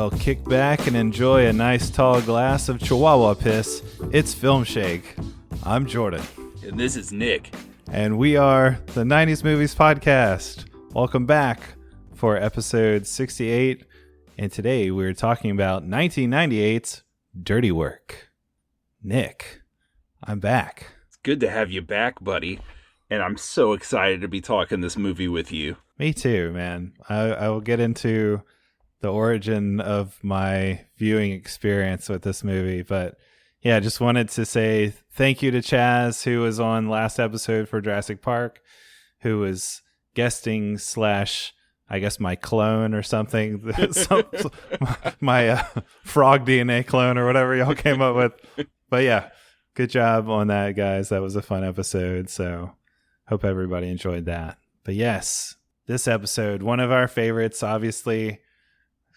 Well, kick back and enjoy a nice tall glass of Chihuahua piss. It's Filmshake. I'm Jordan. And this is Nick. And we are the 90s Movies Podcast. Welcome back for episode 68. And today we're talking about 1998's Dirty Work. Nick, I'm back. It's good to have you back, buddy. And I'm so excited to be talking this movie with you. Me too, man. I will get into the origin of my viewing experience with this movie. But yeah, just wanted to say thank you to Chaz, who was on last episode for Jurassic Park, who was guesting / I guess my clone or something, my frog DNA clone or whatever y'all came up with. But yeah, good job on that, guys. That was a fun episode. So hope everybody enjoyed that. But yes, this episode, one of our favorites, obviously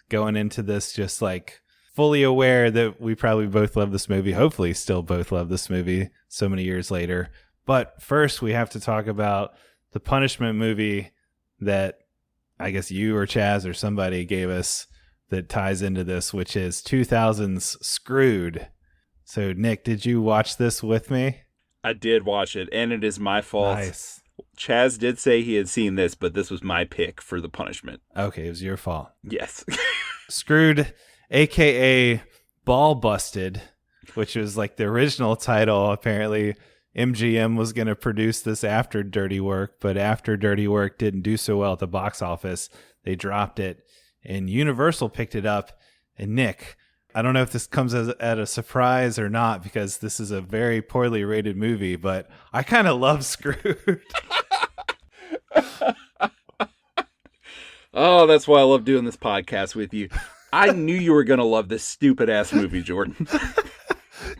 going into this just like fully aware that we probably both love this movie. Hopefully still both love this movie so many years later. But first we have to talk about the punishment movie that I guess you or Chaz or somebody gave us that ties into this, which is 2000's Screwed. So Nick, did you watch this with me? I did watch it, and it is my fault. Nice. Chaz did say he had seen this, but this was my pick for the punishment. Okay, it was your fault. Yes. Screwed, a.k.a. Ball Busted, which was like the original title. Apparently, MGM was going to produce this after Dirty Work, but after Dirty Work didn't do so well at the box office, they dropped it, and Universal picked it up. And Nick, I don't know if this comes at a surprise or not, because this is a very poorly rated movie, but I kind of love Screwed. Oh, that's why I love doing this podcast with you. I knew you were going to love this stupid-ass movie, Jordan.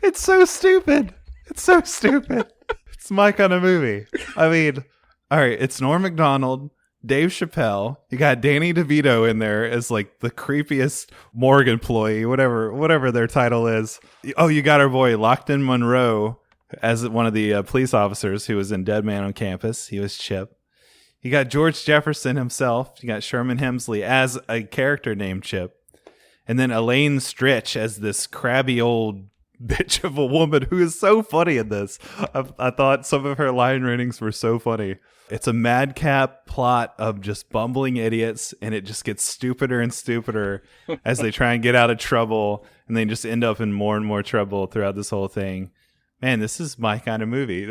It's so stupid. It's so stupid. It's my kind of movie. I mean, all right, it's Norm McDonald, Dave Chappelle. You got Danny DeVito in there as like the creepiest morgue employee, whatever their title is. Oh, you got our boy Lockton Monroe as one of the police officers who was in Dead Man on Campus. He was Chip. You got George Jefferson himself. You got Sherman Hemsley as a character named Chip. And then Elaine Stritch as this crabby old bitch of a woman who is so funny in this. I thought some of her line readings were so funny. It's a madcap plot of just bumbling idiots, and it just gets stupider and stupider as they try and get out of trouble, and they just end up in more and more trouble throughout this whole thing. Man, this is my kind of movie.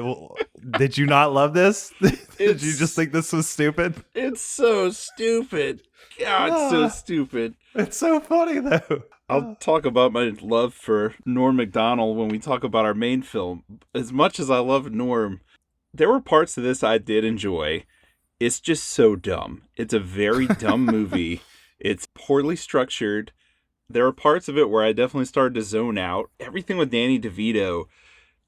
Did you not love this? Did you just think this was stupid? It's so stupid. God, it's so stupid. It's so funny, though. I'll talk about my love for Norm McDonald when we talk about our main film. As much as I love Norm, there were parts of this I did enjoy. It's just so dumb. It's a very dumb movie. It's poorly structured. There are parts of it where I definitely started to zone out. Everything with Danny DeVito,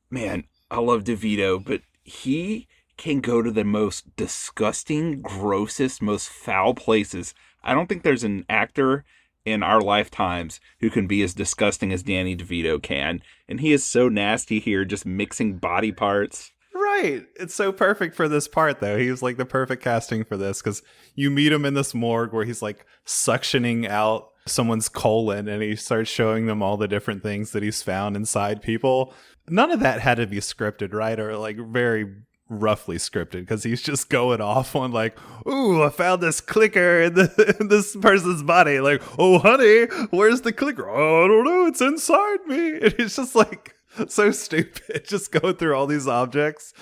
man, I love DeVito, but he can go to the most disgusting, grossest, most foul places. I don't think there's an actor in our lifetimes who can be as disgusting as Danny DeVito can. And he is so nasty here, just mixing body parts. Right. It's so perfect for this part, though. He was like the perfect casting for this, because you meet him in this morgue where he's like suctioning out someone's colon, and he starts showing them all the different things that he's found inside people. None of that had to be scripted, right? Or like very roughly scripted, because he's just going off on like, ooh, I found this clicker in this person's body. Like, oh, honey, where's the clicker? Oh, I don't know. It's inside me. And it's just like so stupid, just going through all these objects.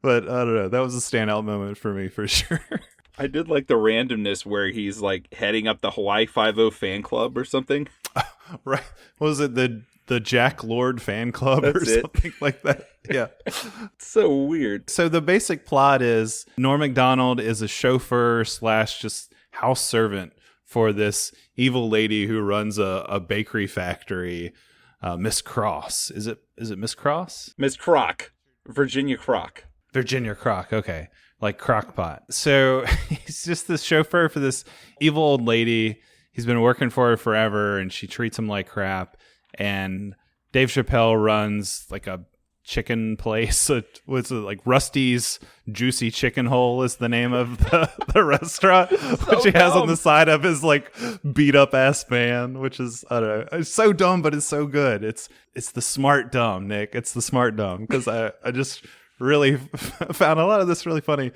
But I don't know. That was a standout moment for me, for sure. I did like the randomness where he's like heading up the Hawaii Five-0 fan club or something. Right. What was it? The Jack Lord fan club or something like that. Yeah. It's so weird. So the basic plot is Norm McDonald is a chauffeur / just house servant for this evil lady who runs a bakery factory, Miss Cross. Is it Miss Cross? Miss Croc. Virginia Croc. Virginia Croc. Okay. Like Crockpot. So he's just this chauffeur for this evil old lady. He's been working for her forever, and she treats him like crap. And Dave Chappelle runs like a chicken place. Was it like Rusty's Juicy Chicken Hole is the name of the restaurant, which he has on the side of his like beat up ass van, which is, I don't know, it's so dumb, but it's so good. It's the smart dumb, Nick. It's the smart dumb, because I just really found a lot of this really funny.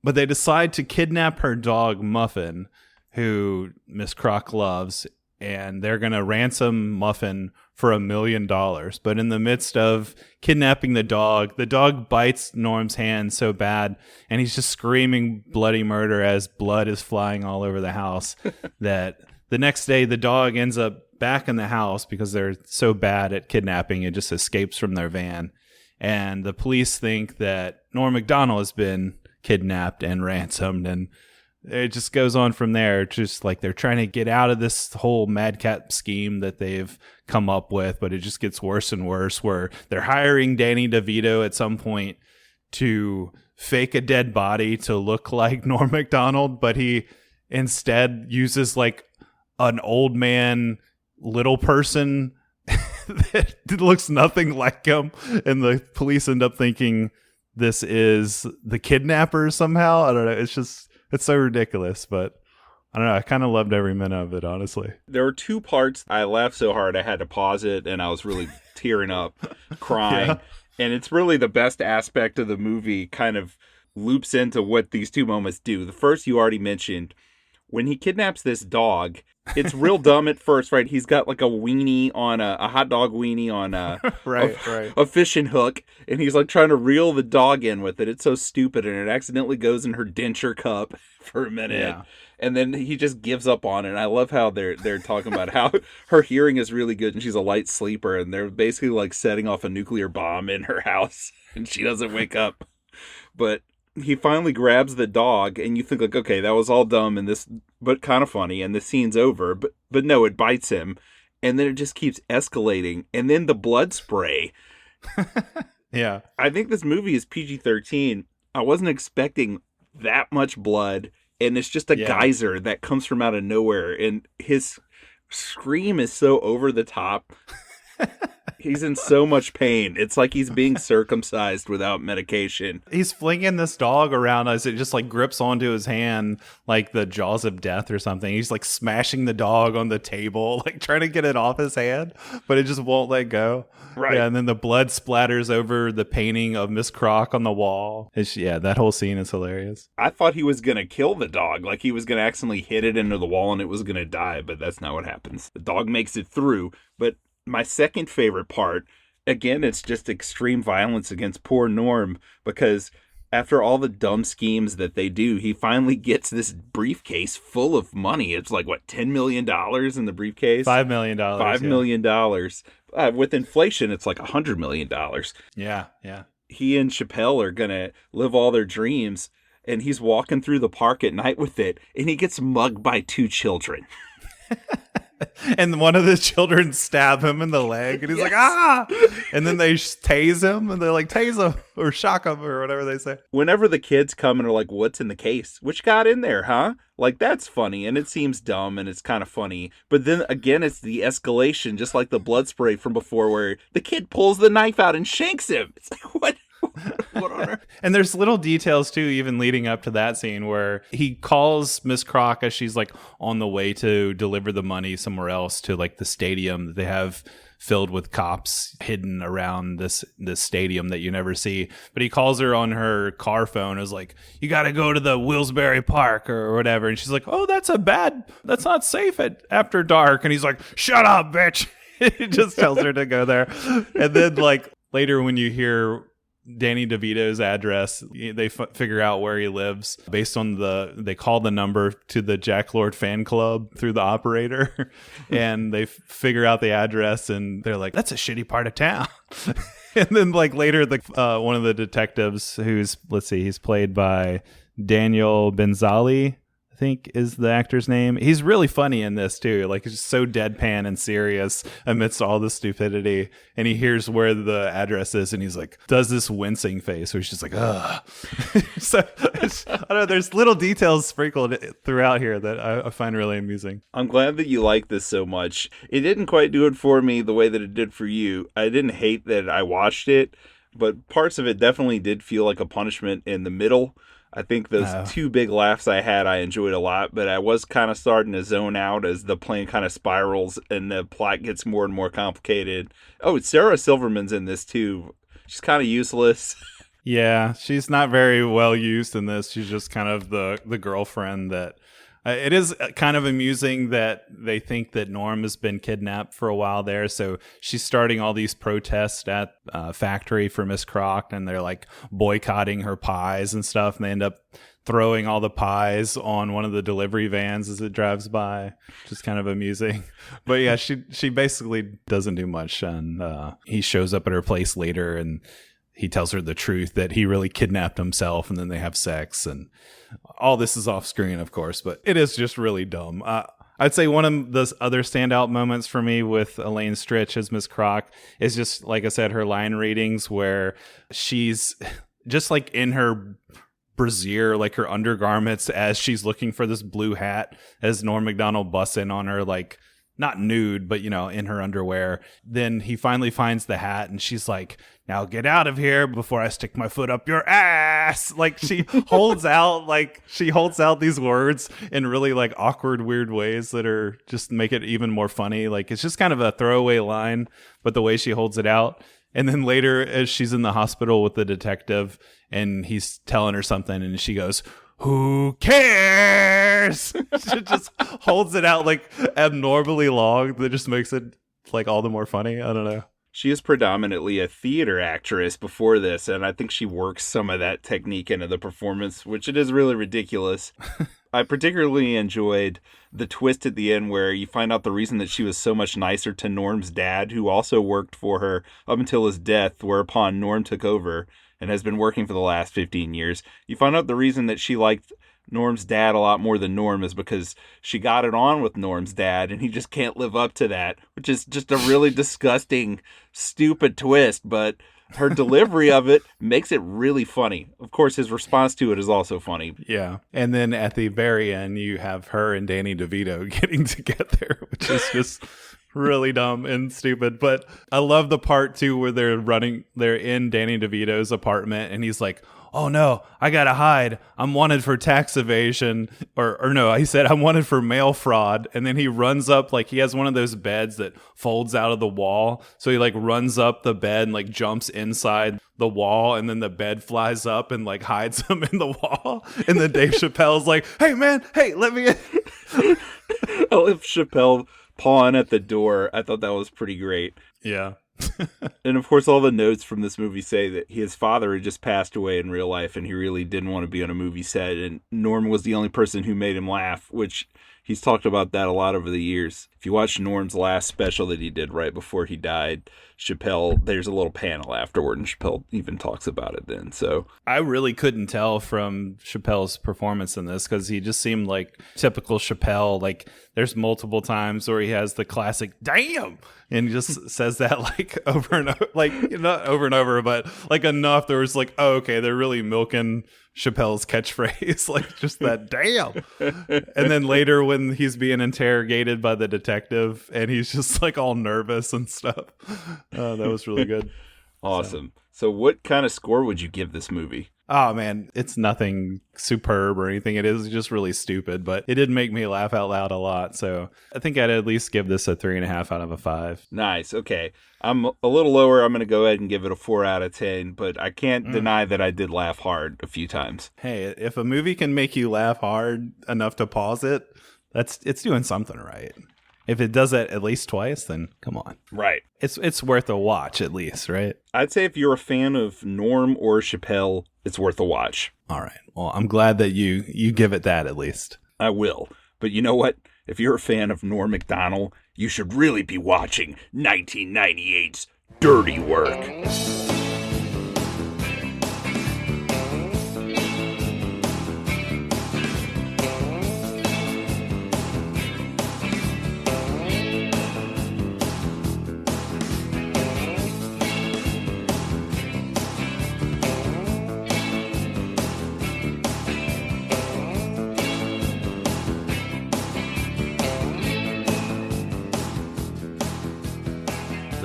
But they decide to kidnap her dog Muffin, who Miss Croc loves, and they're going to ransom Muffin for $1 million. But in the midst of kidnapping the dog bites Norm's hand so bad, and he's just screaming bloody murder as blood is flying all over the house, that the next day the dog ends up back in the house because they're so bad at kidnapping, it just escapes from their van. And the police think that Norm McDonald has been kidnapped and ransomed, and it just goes on from there. Just like they're trying to get out of this whole madcap scheme that they've come up with, but it just gets worse and worse, where they're hiring Danny DeVito at some point to fake a dead body to look like Norm McDonald, but he instead uses like an old man little person that looks nothing like him, and the police end up thinking this is the kidnapper somehow. I don't know. It's so ridiculous, but I don't know. I kind of loved every minute of it, honestly. There were two parts I laughed so hard I had to pause it, and I was really tearing up, crying. Yeah. And it's really the best aspect of the movie, kind of loops into what these two moments do. The first you already mentioned, when he kidnaps this dog, it's real dumb at first, right? He's got like a weenie on a hot dog weenie on a fishing hook, and he's like trying to reel the dog in with it. It's so stupid, and it accidentally goes in her denture cup for a minute. Yeah. And then he just gives up on it. And I love how they're talking about how her hearing is really good and she's a light sleeper, and they're basically like setting off a nuclear bomb in her house and she doesn't wake up. But he finally grabs the dog, and you think like, okay, that was all dumb and this, but kind of funny, and the scene's over. But no, it bites him, and then it just keeps escalating, and then the blood spray. Yeah, I think this movie is PG-13. I wasn't expecting that much blood, and it's just a geyser that comes from out of nowhere, and his scream is so over the top. He's in so much pain. It's like he's being circumcised without medication. He's flinging this dog around as it just like grips onto his hand like the jaws of death or something. He's like smashing the dog on the table, like trying to get it off his hand, but it just won't let go. Right. Yeah, and then the blood splatters over the painting of Miss Croc on the wall. That whole scene is hilarious. I thought he was going to kill the dog. Like he was going to accidentally hit it into the wall and it was going to die, but that's not what happens. The dog makes it through, but my second favorite part, again, it's just extreme violence against poor Norm, because after all the dumb schemes that they do, he finally gets this briefcase full of money. It's like, what, $10 million in the briefcase? $5 million. $5 million. With inflation, it's like $100 million. Yeah. He and Chappelle are going to live all their dreams, and he's walking through the park at night with it, and he gets mugged by two children. And one of the children stab him in the leg, and he's like, ah! And then they tase him, and they're like, tase him, or shock him, or whatever they say. Whenever the kids come and are like, what's in the case? Which got in there, huh? Like, that's funny, and it seems dumb, and it's kind of funny. But then, again, it's the escalation, just like the blood spray from before, where the kid pulls the knife out and shanks him. It's like, what? What on earth? And there's little details too, even leading up to that scene, where he calls Miss Croc as she's like on the way to deliver the money somewhere else to like the stadium that they have filled with cops hidden around this stadium that you never see. But he calls her on her car phone as like, you got to go to the Wilkes-Barre Park or whatever. And she's like, oh, that's not safe after dark. And he's like, shut up, bitch. He just tells her to go there. And then like later when you hear Danny DeVito's address, they figure out where he lives based on they call the number to the Jack Lord fan club through the operator, and they figure out the address, and they're like, that's a shitty part of town. And then like later one of the detectives he's played by Daniel Benzali, I think is the actor's name. He's really funny in this too. Like he's just so deadpan and serious amidst all the stupidity. And he hears where the address is, and he's like, does this wincing face where he's just like, ugh. So I don't know. There's little details sprinkled throughout here that I find really amusing. I'm glad that you like this so much. It didn't quite do it for me the way that it did for you. I didn't hate that I watched it, but parts of it definitely did feel like a punishment in the middle. I think those two big laughs I had, I enjoyed a lot, but I was kind of starting to zone out as the plane kind of spirals and the plot gets more and more complicated. Oh, Sarah Silverman's in this too. She's kind of useless. Yeah, she's not very well used in this. She's just kind of the girlfriend that... it is kind of amusing that they think that Norm has been kidnapped for a while there. So she's starting all these protests at factory for Miss Croc, and they're like boycotting her pies and stuff. And they end up throwing all the pies on one of the delivery vans as it drives by, which is kind of amusing. But yeah, she basically doesn't do much. And he shows up at her place later and he tells her the truth that he really kidnapped himself, and then they have sex, and all this is off screen, of course, but it is just really dumb. I'd say one of the other standout moments for me with Elaine Stritch as Miss Croc is just, like I said, her line readings where she's just like in her brassiere, like her undergarments, as she's looking for this blue hat, as Norm McDonald busts in on her, like, not nude, but, you know, in her underwear. Then he finally finds the hat and she's like, now get out of here before I stick my foot up your ass. Like she holds out these words in really like awkward, weird ways that are just make it even more funny. Like it's just kind of a throwaway line, but the way she holds it out. And then later as she's in the hospital with the detective and he's telling her something and she goes, who cares? She just holds it out like abnormally long. That just makes it like all the more funny. I don't know. She is predominantly a theater actress before this, and I think she works some of that technique into the performance, which it is really ridiculous. I particularly enjoyed the twist at the end where you find out the reason that she was so much nicer to Norm's dad, who also worked for her up until his death, whereupon Norm took over and has been working for the last 15 years. You find out the reason that she liked Norm's dad a lot more than Norm is because she got it on with Norm's dad and he just can't live up to that, which is just a really disgusting, stupid twist, but her delivery of it makes it really funny. Of course, his response to it is also funny. Yeah. And then at the very end, you have her and Danny DeVito getting together, which is just really dumb and stupid. But I love the part too where they're in Danny DeVito's apartment and he's like, oh no, I gotta hide. I'm wanted for tax evasion. Or no, he said, I'm wanted for mail fraud. And then he runs up, like he has one of those beds that folds out of the wall. So he like runs up the bed and like jumps inside the wall. And then the bed flies up and like hides him in the wall. And then Dave Chappelle's like, hey man, hey, let me in. I love Chappelle pawing at the door. I thought that was pretty great. Yeah. And of course, all the notes from this movie say that his father had just passed away in real life and he really didn't want to be on a movie set. And Norm was the only person who made him laugh, which he's talked about that a lot over the years. If you watch Norm's last special that he did right before he died, Chappelle, there's a little panel afterward and Chappelle even talks about it then. So I really couldn't tell from Chappelle's performance in this because he just seemed like typical Chappelle. Like there's multiple times where he has the classic damn and he just says that like over and over, like not over and over, but like enough there was like, oh, okay, they're really milking Chappelle's catchphrase, like just that damn. And then later when he's being interrogated by the detective and he's just like all nervous and stuff. That was really good. Awesome. So what kind of score would you give this movie? Oh man, it's nothing superb or anything. It is just really stupid, but it did make me laugh out loud a lot. So I think I'd at least give this a 3.5 out of a 5. Nice. Okay. I'm a little lower. I'm going to go ahead and give it a 4 out of 10, but I can't deny that I did laugh hard a few times. Hey, if a movie can make you laugh hard enough to pause it, it's doing something right. If it does that at least twice, then come on. Right. It's worth a watch at least, right? I'd say if you're a fan of Norm or Chappelle, it's worth a watch. All right. Well, I'm glad that you give it that at least. I will. But you know what? If you're a fan of Norm McDonald, you should really be watching 1998's Dirty Work.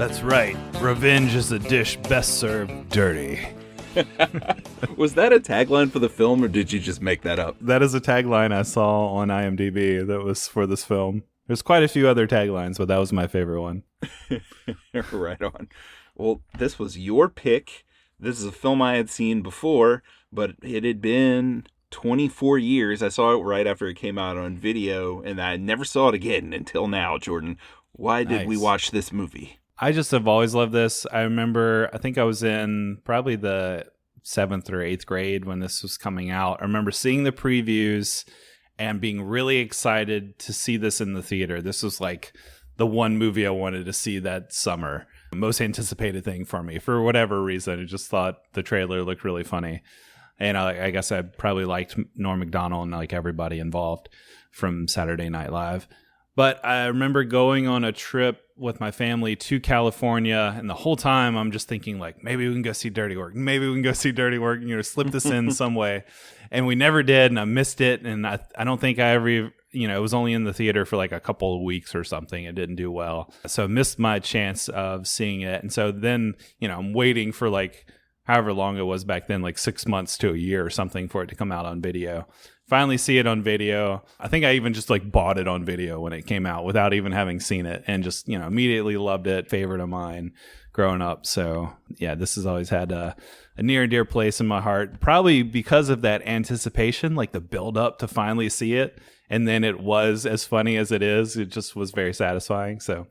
That's right. Revenge is a dish best served dirty. Was that a tagline for the film, or did you just make that up? That is a tagline I saw on IMDb that was for this film. There's quite a few other taglines, but that was my favorite one. Right on. Well, this was your pick. This is a film I had seen before, but it had been 24 years. I saw it right after it came out on video, and I never saw it again until now, Jordan. Why did we watch this movie? I just have always loved this. I remember, I think I was in probably the 7th or 8th grade when this was coming out. I remember seeing the previews and being really excited to see this in the theater. This was like the one movie I wanted to see that summer. Most anticipated thing for me. For whatever reason, I just thought the trailer looked really funny. And I guess I probably liked Norm McDonald and like everybody involved from Saturday Night Live. But I remember going on a trip with my family to California, and the whole time I'm just thinking like, maybe we can go see Dirty Work. Maybe we can go see Dirty Work, slip this in some way. And we never did, and I missed it. And I don't think I ever, it was only in the theater for like a couple of weeks or something. It didn't do well. So I missed my chance of seeing it. And so then, I'm waiting for like however long it was back then, like 6 months to a year or something for it to come out on video. Finally see it on video. I think I even just like bought it on video when it came out without even having seen it, and just, immediately loved it. Favorite of mine growing up. So yeah, this has always had a near and dear place in my heart, probably because of that anticipation, like the build up to finally see it. And then it was as funny as it is. It just was very satisfying. So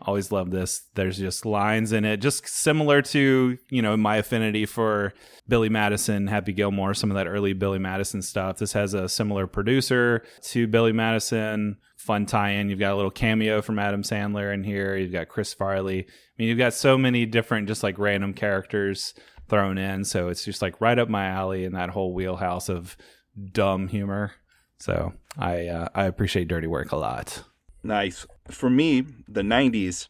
always love this. There's just lines in it, just similar to, my affinity for Billy Madison, Happy Gilmore, some of that early Billy Madison stuff. This has a similar producer to Billy Madison. Fun tie-in. You've got a little cameo from Adam Sandler in here. You've got Chris Farley. You've got so many different just like random characters thrown in. So it's just like right up my alley in that whole wheelhouse of dumb humor. So I appreciate Dirty Work a lot. Nice. For me, the 90s,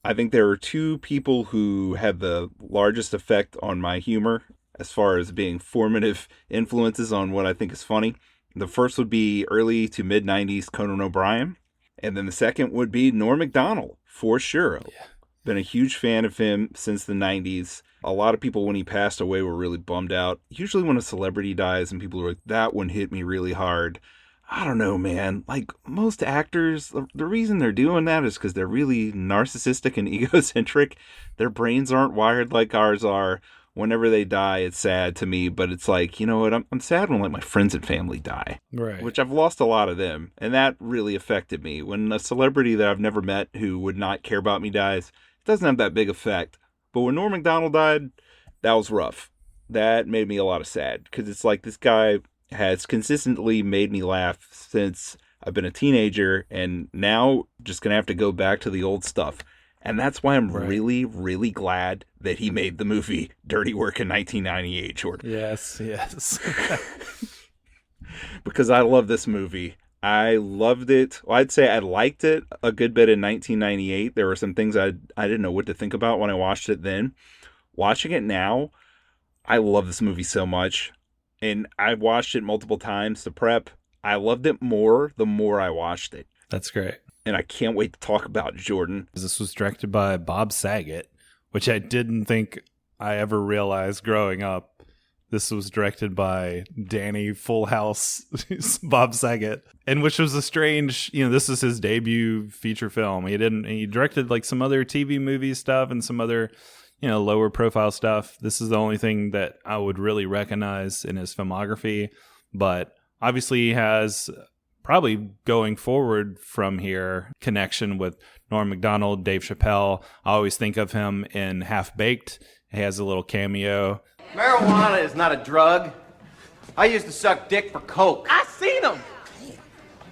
I think there are two people who had the largest effect on my humor as far as being formative influences on what I think is funny. The first would be early to mid 90s Conan O'Brien. And then the second would be Norm McDonald, for sure. Yeah. Been a huge fan of him since the 90s. A lot of people, when he passed away, were really bummed out. Usually when a celebrity dies and people are like, that one hit me really hard. I don't know, man. Like most actors, the reason they're doing that is because they're really narcissistic and egocentric. Their brains aren't wired like ours are. Whenever they die, it's sad to me, but it's like, you know what? I'm sad when like my friends and family die, right? Which I've lost a lot of them, and that really affected me. When a celebrity that I've never met who would not care about me dies, it doesn't have that big effect. But when Norm McDonald died, that was rough. That made me a lot of sad because it's like this guy has consistently made me laugh since I've been a teenager, and now just gonna have to go back to the old stuff. And that's why I'm really, really glad that he made the movie Dirty Work in 1998, Jordan. Yes. Because I love this movie. I loved it. Well, I'd say I liked it a good bit in 1998. There were some things I didn't know what to think about when I watched it then. Watching it now, I love this movie so much. And I watched it multiple times to prep. I loved it more the more I watched it. That's great. And I can't wait to talk about Jordan. This was directed by Bob Saget, which I didn't think I ever realized growing up. This was directed by Danny Full House Bob Saget, and which was a strange, this is his debut feature film. He directed like some other TV movie stuff and some other lower profile stuff. This is the only thing that I would really recognize in his filmography, but obviously he has probably going forward from here connection with Norm McDonald, Dave Chappelle. I always think of him in Half Baked. He has a little cameo. Marijuana is not a drug. I used to suck dick for coke. I seen him.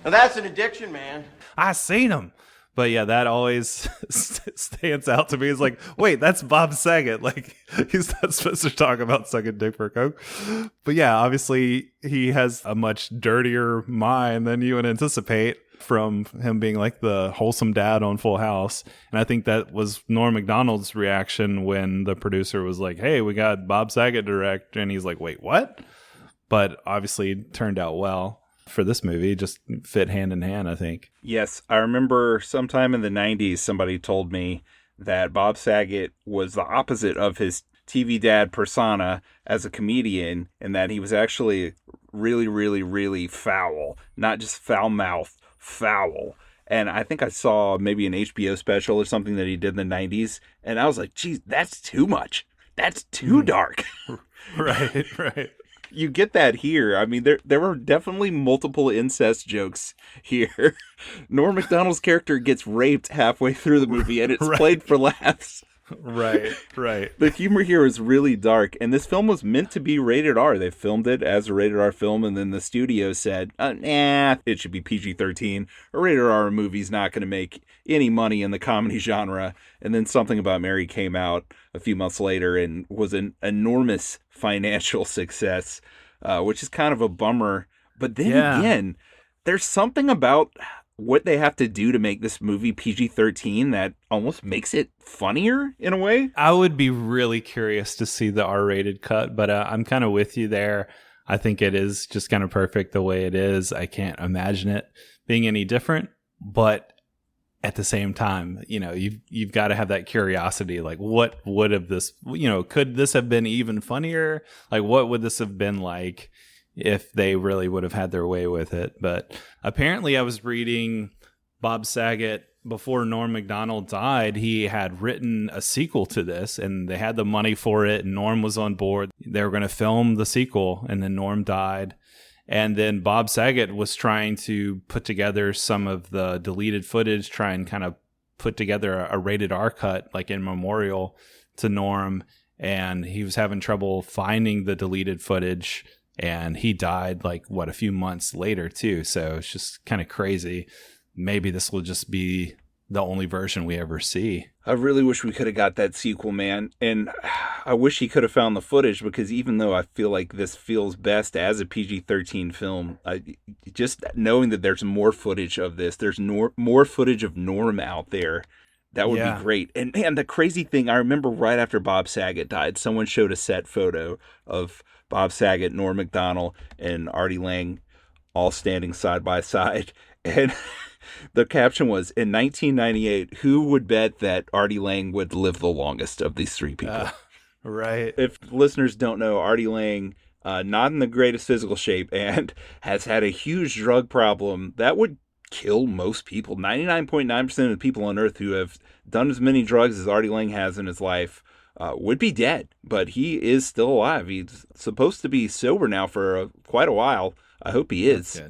Now that's an addiction, man. I seen him. But yeah, that always stands out to me. It's like, wait, that's Bob Saget. Like, he's not supposed to talk about sucking dick for coke. But yeah, obviously, he has a much dirtier mind than you would anticipate from him being like the wholesome dad on Full House. And I think that was Norm McDonald's reaction when the producer was like, hey, we got Bob Saget direct. And he's like, wait, what? But obviously, it turned out well. for this movie. Just fit hand in hand, I think. Yes, I remember sometime in the 90s, somebody told me that Bob Saget was the opposite of his TV dad persona as a comedian, and that he was actually really, really, really foul. Not just foul mouth, foul. And I think I saw maybe an HBO special or something that he did in the 90s, and I was like, geez, that's too much. That's too dark. Right. You get that here. I mean, there were definitely multiple incest jokes here. Norm McDonald's character gets raped halfway through the movie, and it's played for laughs. Right. The humor here is really dark, and this film was meant to be rated R. They filmed it as a rated R film, and then the studio said, nah, it should be PG-13. A rated R movie's not going to make any money in the comedy genre. And then Something About Mary came out a few months later and was an enormous financial success, which is kind of a bummer. But then again, there's something about what they have to do to make this movie PG-13 that almost makes it funnier in a way. I would be really curious to see the R-rated cut, but I'm kind of with you there. I think it is just kind of perfect the way it is. I can't imagine it being any different, but at the same time, you know, you've got to have that curiosity. Like, what would have this, you know, could this have been even funnier? Like, what would this have been like if they really would have had their way with it? But apparently I was reading Bob Saget, before Norm McDonald died, he had written a sequel to this, and they had the money for it, and Norm was on board. They were going to film the sequel, and then Norm died. And then Bob Saget was trying to put together some of the deleted footage, try and kind of put together a rated R cut, like in memorial to Norm. And he was having trouble finding the deleted footage, and he died like a few months later too. So it's just kind of crazy. Maybe this will just be the only version we ever see. I really wish we could have got that sequel, man. And I wish he could have found the footage, because even though I feel like this feels best as a PG-13 film, just knowing that there's more footage of this, there's more footage of Norm out there, that would be great. And man, the crazy thing, I remember right after Bob Saget died, someone showed a set photo of Bob Saget, Norm McDonald, and Artie Lang all standing side by side. And the caption was, in 1998, who would bet that Artie Lang would live the longest of these three people? Right. If listeners don't know, Artie Lang, not in the greatest physical shape, and has had a huge drug problem that would kill most people. 99.9% of the people on Earth who have done as many drugs as Artie Lang has in his life would be dead. But he is still alive. He's supposed to be sober now for quite a while. I hope he is.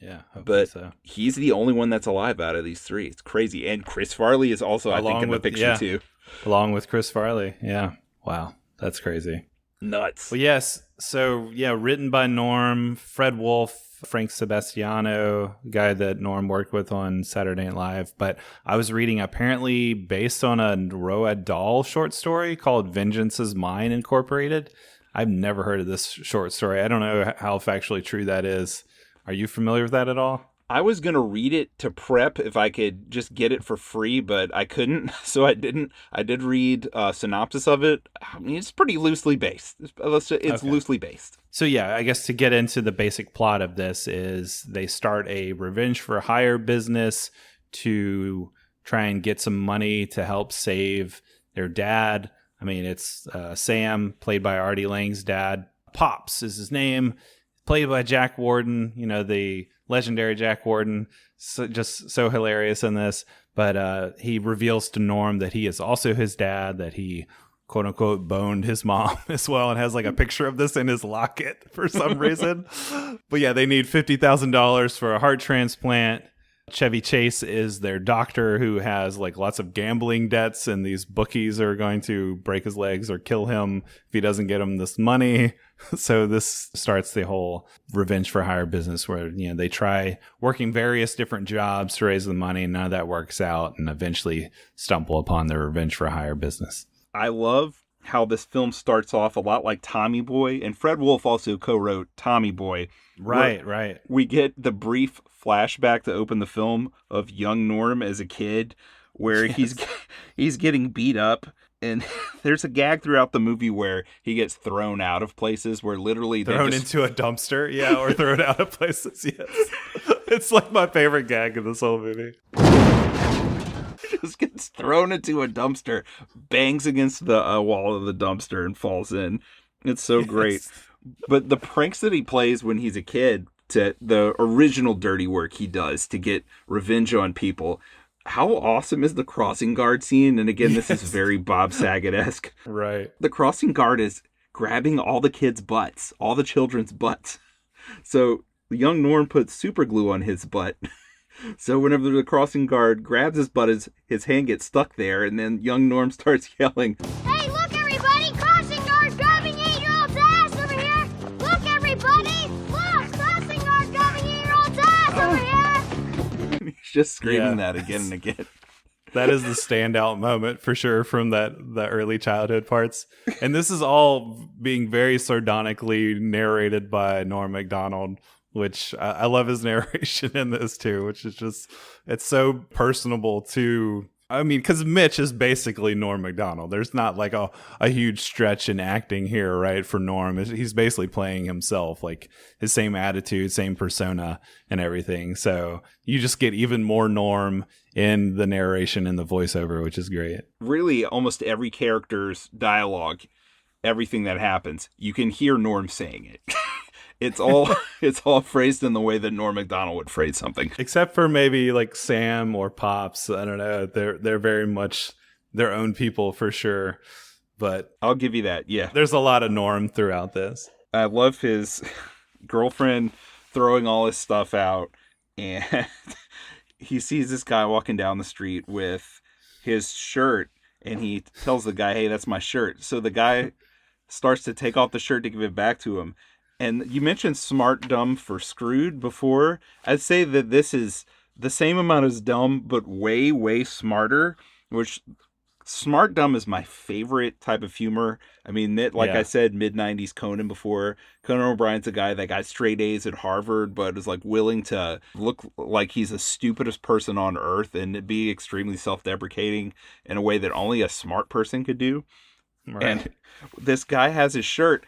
Yeah, but so. He's the only one that's alive out of these three. It's crazy. And Chris Farley is also, I think, in the picture too. Along with Chris Farley. Yeah. Wow. That's crazy. Nuts. Well, yes. So, written by Norm, Fred Wolf, Frank Sebastiano, guy that Norm worked with on Saturday Night Live. But I was reading, apparently based on a Roald Dahl short story called Vengeance is Mine Incorporated. I've never heard of this short story. I don't know how factually true that is. Are you familiar with that at all? I was going to read it to prep if I could just get it for free, but I couldn't, so I didn't. I did read a synopsis of it. I mean, it's pretty loosely based. It's loosely based. So I guess to get into the basic plot of this is they start a revenge for hire business to try and get some money to help save their dad. I mean, it's Sam, played by Artie Lang's dad. Pops is his name. Played by Jack Warden, the legendary Jack Warden, just so hilarious in this. But he reveals to Norm that he is also his dad, that he, quote unquote, boned his mom as well, and has like a picture of this in his locket for some reason. But they need $50,000 for a heart transplant. Chevy Chase is their doctor, who has like lots of gambling debts, and these bookies are going to break his legs or kill him if he doesn't get him this money. So this starts the whole revenge for hire business where, they try working various different jobs to raise the money, and none of that works out, and eventually stumble upon their revenge for hire business. I love how this film starts off a lot like Tommy Boy, and Fred Wolf also co-wrote Tommy Boy. Right. We get the brief flashback to open the film of young Norm as a kid, where he's getting beat up. And there's a gag throughout the movie where he gets thrown out of places where literally thrown into a dumpster, yeah, or thrown out of places. Yes, it's like my favorite gag of this whole movie. Just gets thrown into a dumpster, bangs against the wall of the dumpster, and falls in. It's so great. But the pranks that he plays when he's a kid, to the original dirty work he does to get revenge on people. How awesome is the crossing guard scene? And again, this is very Bob Saget-esque. Right. The crossing guard is grabbing all the kids' butts, all the children's butts. So young Norm puts super glue on his butt. So whenever the crossing guard grabs his butt, his hand gets stuck there, and then young Norm starts yelling, "Hey, look, everybody! Crossing guard grabbing 8-year-old's ass over here! Look, everybody! Look! Crossing guard grabbing 8-year-old's ass over here!" He's just screaming that again and again. That is the standout moment for sure from the early childhood parts. And this is all being very sardonically narrated by Norm McDonald, which I love his narration in this too, which is just, it's so personable to, I mean, because Mitch is basically Norm McDonald. There's not like a huge stretch in acting here, right, for Norm. He's basically playing himself, like his same attitude, same persona and everything. So you just get even more Norm in the narration and the voiceover, which is great. Really, almost every character's dialogue, everything that happens, you can hear Norm saying it. It's all phrased in the way that Norm McDonald would phrase something. Except for maybe like Sam or Pops. I don't know. They're very much their own people for sure. But I'll give you that, yeah. There's a lot of Norm throughout this. I love his girlfriend throwing all his stuff out, and he sees this guy walking down the street with his shirt, and he tells the guy, "Hey, that's my shirt." So the guy starts to take off the shirt to give it back to him. And you mentioned smart dumb for screwed before. I'd say that this is the same amount as dumb, but way, way smarter, which smart dumb is my favorite type of humor. I mean, I said, mid-90s Conan before. Conan O'Brien's a guy that got straight A's at Harvard, but is like willing to look like he's the stupidest person on earth and be extremely self-deprecating in a way that only a smart person could do. Right. And this guy has his shirt,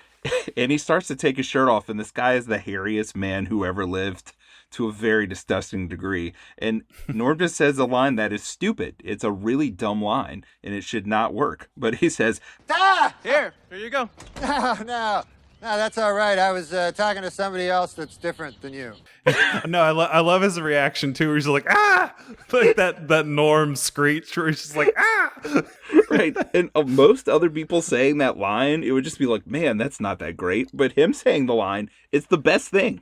and he starts to take his shirt off, and this guy is the hairiest man who ever lived, to a very disgusting degree. And Norm just says a line that is stupid. It's a really dumb line, and it should not work. But he says, Here you go. No, that's all right. I was talking to somebody else that's different than you. No, I love his reaction too, where he's like, "Ah!" Like that Norm screech where he's just like, "Ah!" Right. And most other people saying that line, it would just be like, man, that's not that great. But him saying the line, it's the best thing.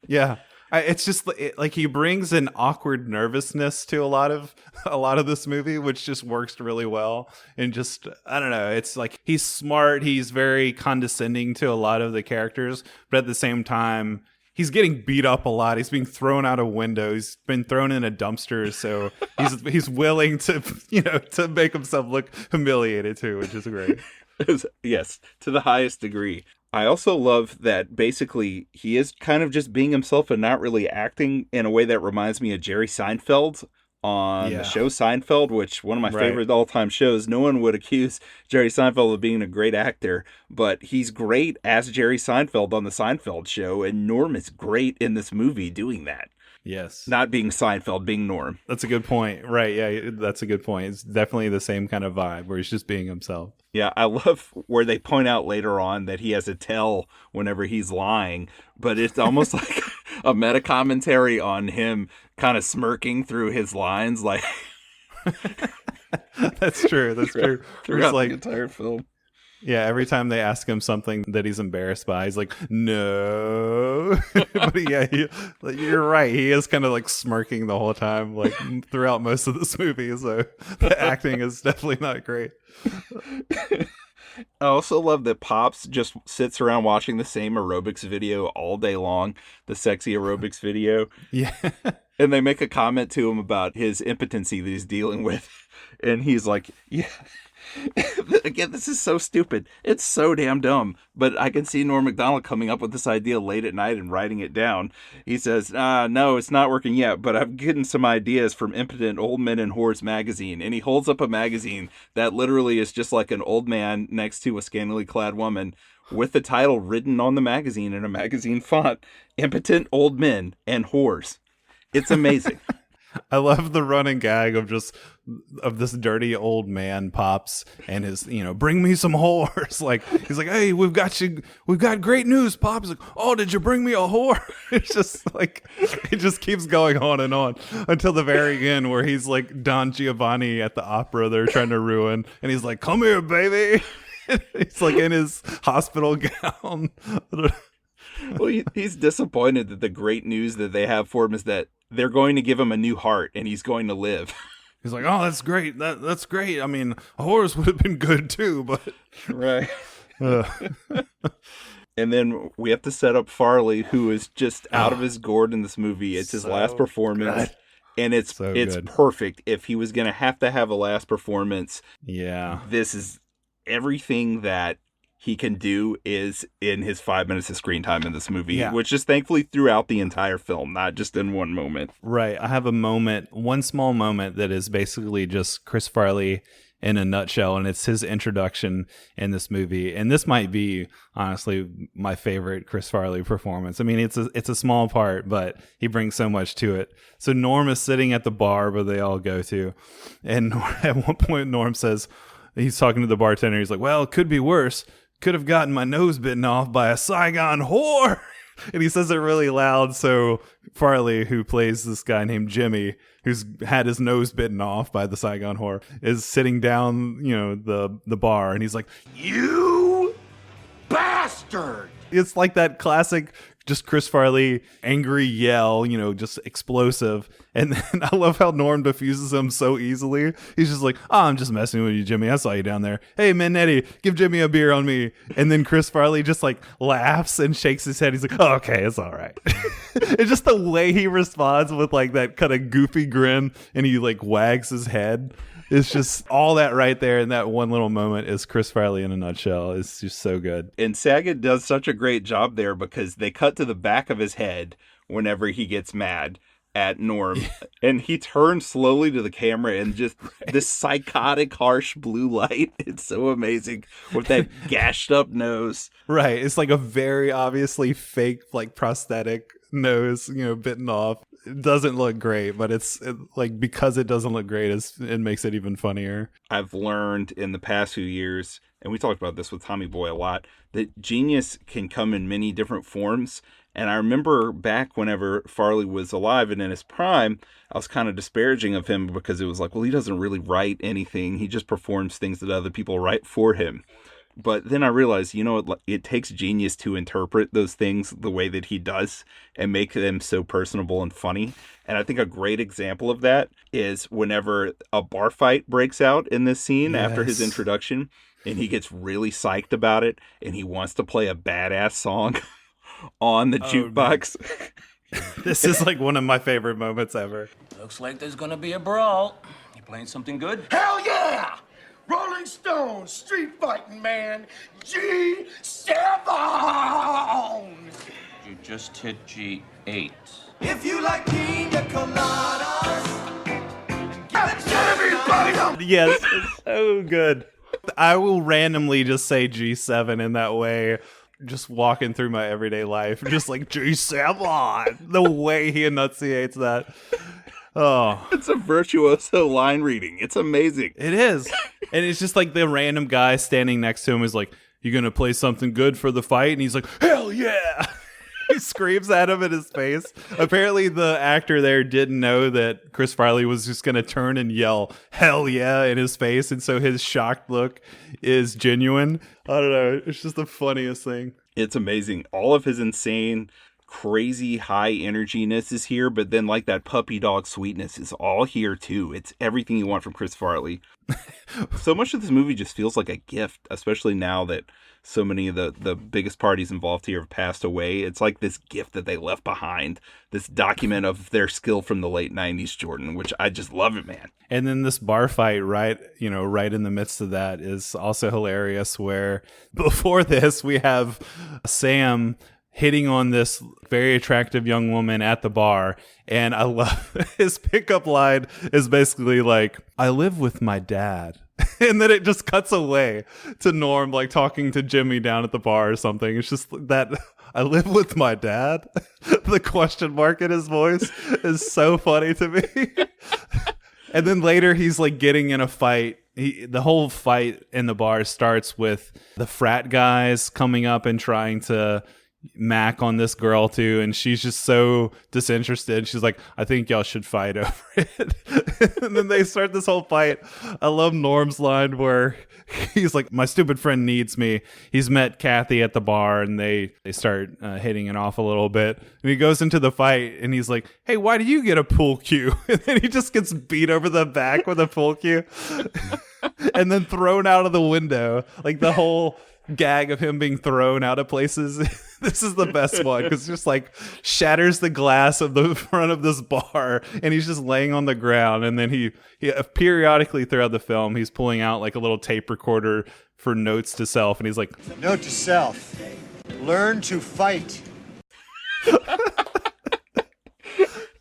Yeah. It's just like he brings an awkward nervousness to a lot of this movie, which just works really well. And just, I don't know, it's like he's smart, he's very condescending to a lot of the characters, but at the same time, he's getting beat up a lot. He's being thrown out of windows. He's been thrown in a dumpster, so he's willing to, to make himself look humiliated too, which is great. Yes, to the highest degree. I also love that basically he is kind of just being himself and not really acting in a way that reminds me of Jerry Seinfeld on the show Seinfeld, which one of my favorite all-time shows. No one would accuse Jerry Seinfeld of being a great actor, but he's great as Jerry Seinfeld on the Seinfeld show, and Norm is great in this movie doing that. Yes. Not being Seinfeld, being Norm. That's a good point. Right, yeah, that's a good point. It's definitely the same kind of vibe where he's just being himself. Yeah, I love where they point out later on that he has to tell whenever he's lying, but it's almost like a meta commentary on him kind of smirking through his lines. Like, That's true. Throughout the entire film. Yeah, every time they ask him something that he's embarrassed by, he's like, "No." But yeah, you're right. He is kind of like smirking the whole time, like throughout most of this movie. So the acting is definitely not great. I also love that Pops just sits around watching the same aerobics video all day long, the sexy aerobics video. Yeah. And they make a comment to him about his impotency that he's dealing with. And he's like, yeah. Again, this is so stupid. It's so damn dumb. But I can see Norm McDonald coming up with this idea late at night and writing it down. He says, no, it's not working yet, but I'm getting some ideas from Impotent Old Men and Whores magazine. And he holds up a magazine that literally is just like an old man next to a scantily clad woman with the title written on the magazine in a magazine font, Impotent Old Men and Whores. It's amazing. I love the running gag of this dirty old man Pops and his, bring me some whores. Like, he's like, hey, we've got great news, Pops. He's like, oh, did you bring me a whore? It's just like, it just keeps going on and on until the very end where he's like Don Giovanni at the opera they're trying to ruin. And he's like, come here, baby. He's like in his hospital gown. Well, he's disappointed that the great news that they have for him is that they're going to give him a new heart and he's going to live. He's like, oh, that's great. That's great. I mean, a horse would have been good too, but right. And then we have to set up Farley, who is just out of his gourd in this movie. It's his last performance. Good. And it's perfect. If he was going to have a last performance, this is everything that he can do is in his 5 minutes of screen time in this movie, which is thankfully throughout the entire film, not just in one moment. Right. I have one small moment that is basically just Chris Farley in a nutshell, and it's his introduction in this movie. And this might be, honestly, my favorite Chris Farley performance. I mean, it's a small part, but he brings so much to it. So Norm is sitting at the bar where they all go to, and at one point Norm says, he's talking to the bartender, he's like, well, it could be worse. Could have gotten my nose bitten off by a Saigon whore. And he says it really loud. So Farley, who plays this guy named Jimmy, who's had his nose bitten off by the Saigon whore, is sitting down, the bar. And he's like, You bastard! It's like that classic, just Chris Farley angry yell, just explosive. And then I love how Norm diffuses him so easily. He's just like, oh, I'm just messing with you, Jimmy. I saw you down there. Hey, Manetti, give Jimmy a beer on me. And then Chris Farley just like laughs and shakes his head. He's like, oh, okay, it's all right. It's just the way he responds with like that kind of goofy grin, and he like wags his head. It's just all that right there in that one little moment is Chris Farley in a nutshell. It's just so good. And Saget does such a great job there because they cut to the back of his head whenever he gets mad at Norm. And he turns slowly to the camera and just this psychotic, harsh blue light. It's so amazing with that gashed up nose. Right. It's like a very obviously fake, like prosthetic nose, bitten off. It doesn't look great, but it's like, because it doesn't look great, it makes it even funnier. I've learned in the past few years, and we talked about this with Tommy Boy a lot, that genius can come in many different forms. And I remember back whenever Farley was alive and in his prime, I was kind of disparaging of him because it was like, well, he doesn't really write anything. He just performs things that other people write for him. But then I realized, it takes genius to interpret those things the way that he does and make them so personable and funny. And I think a great example of that is whenever a bar fight breaks out in this scene after his introduction, and he gets really psyched about it, and he wants to play a badass song on the jukebox. This is like one of my favorite moments ever. Looks like there's gonna be a brawl. You playing something good? Hell yeah! Rolling Stones, street fighting man, G7! You just hit G8. If you like Pina Coladas, get everybody up! Yes, it's so good. I will randomly just say G7 in that way, just walking through my everyday life, just like G7, the way he enunciates that. Oh, it's a virtuoso line reading. It's amazing. It is. And it's just like the random guy standing next to him is like, you gonna play something good for the fight? And he's like, hell yeah. He screams at him in his face. Apparently the actor there didn't know that Chris Farley was just gonna turn and yell hell yeah in his face, and so his shocked look is genuine. I don't know, it's just the funniest thing. It's amazing. All of his insane crazy high energiness is here, but then like that puppy dog sweetness is all here too. It's everything you want from Chris Farley. So much of this movie just feels like a gift, especially now that so many of the biggest parties involved here have passed away. It's like this gift that they left behind, this document of their skill from the late 90s, Jordan, which I just love it, man. And then this bar fight, right in the midst of that is also hilarious, where before this we have Sam hitting on this very attractive young woman at the bar. And I love his pickup line is basically like, I live with my dad. And then it just cuts away to Norm, like talking to Jimmy down at the bar or something. It's just that I live with my dad. The question mark in his voice is so funny to me. And then later he's like getting in a fight. The whole fight in the bar starts with the frat guys coming up and trying to mac on this girl too, and she's just so disinterested. She's like, I think y'all should fight over it. And then they start this whole fight. I love Norm's line where he's like, my stupid friend needs me. He's met Kathy at the bar, and they start hitting it off a little bit, and he goes into the fight and he's like, hey, why do you get a pool cue? And then he just gets beat over the back with a pool cue and then thrown out of the window. Like the whole gag of him being thrown out of places. This is the best one because just like shatters the glass of the front of this bar, and he's just laying on the ground. And then he periodically throughout the film, he's pulling out like a little tape recorder for notes to self, and he's like, Note to self, learn to fight.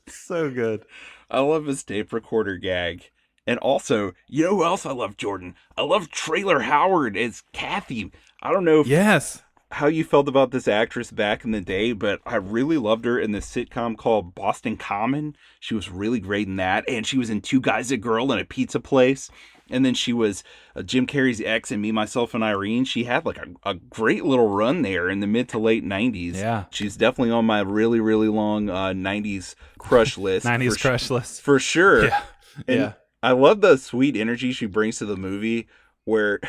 so good. I love his tape recorder gag. And also, you know who else I love, Jordan? I love Traylor Howard as Kathy. I don't know how you felt about this actress back in the day, but I really loved her in this sitcom called Boston Common. She was really great in that. And she was in Two Guys, a Girl in a Pizza Place. And then she was Jim Carrey's ex in Me, Myself, and Irene. She had like a great little run there in the mid to late 90s. Yeah. She's definitely on my really, really long 90s crush list. 90s crush list. For sure. Yeah. And yeah. I love the sweet energy she brings to the movie where,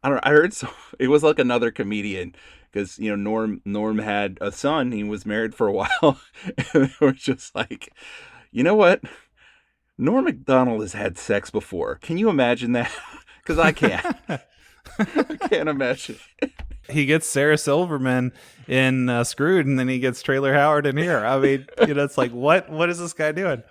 I don't know, I heard it was like another comedian because, you know, Norm had a son. He was married for a while. And they were just like, you know what? Norm McDonald has had sex before. Can you imagine that? Because I can't. I can't imagine. He gets Sarah Silverman in Screwed, and then he gets Traylor Howard in here. I mean, it's like, what is this guy doing?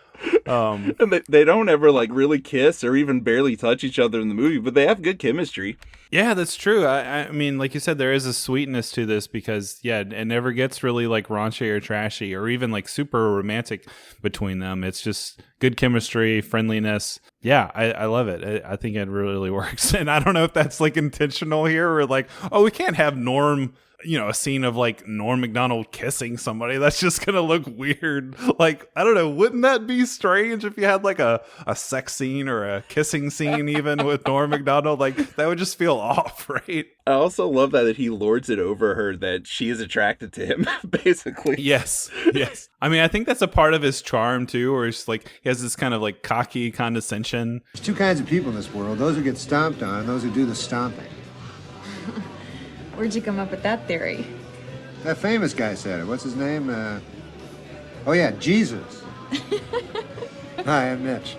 And they don't ever like really kiss or even barely touch each other in the movie, but they have good chemistry. Yeah, that's true. I mean, like you said, there is a sweetness to this because, yeah, it never gets really like raunchy or trashy or even like super romantic between them. It's just good chemistry, friendliness. Yeah, I love it. I think it really works. And I don't know if that's like intentional here or like, oh, we can't have Norm, a scene of like Norm McDonald kissing somebody. That's just going to look weird. Like, I don't know. Wouldn't that be strange if you had like a sex scene or a kissing scene even with Norm McDonald? Like, that would just feel off, right? I also love that he lords it over her that she is attracted to him, basically. Yes. I mean, I think that's a part of his charm too, where it's like he has this kind of like cocky condescension. There's two kinds of people in this world, those who get stomped on and those who do the stomping. Where'd you come up with that theory? That famous guy said it. What's his name? Jesus. Hi, I'm Mitch.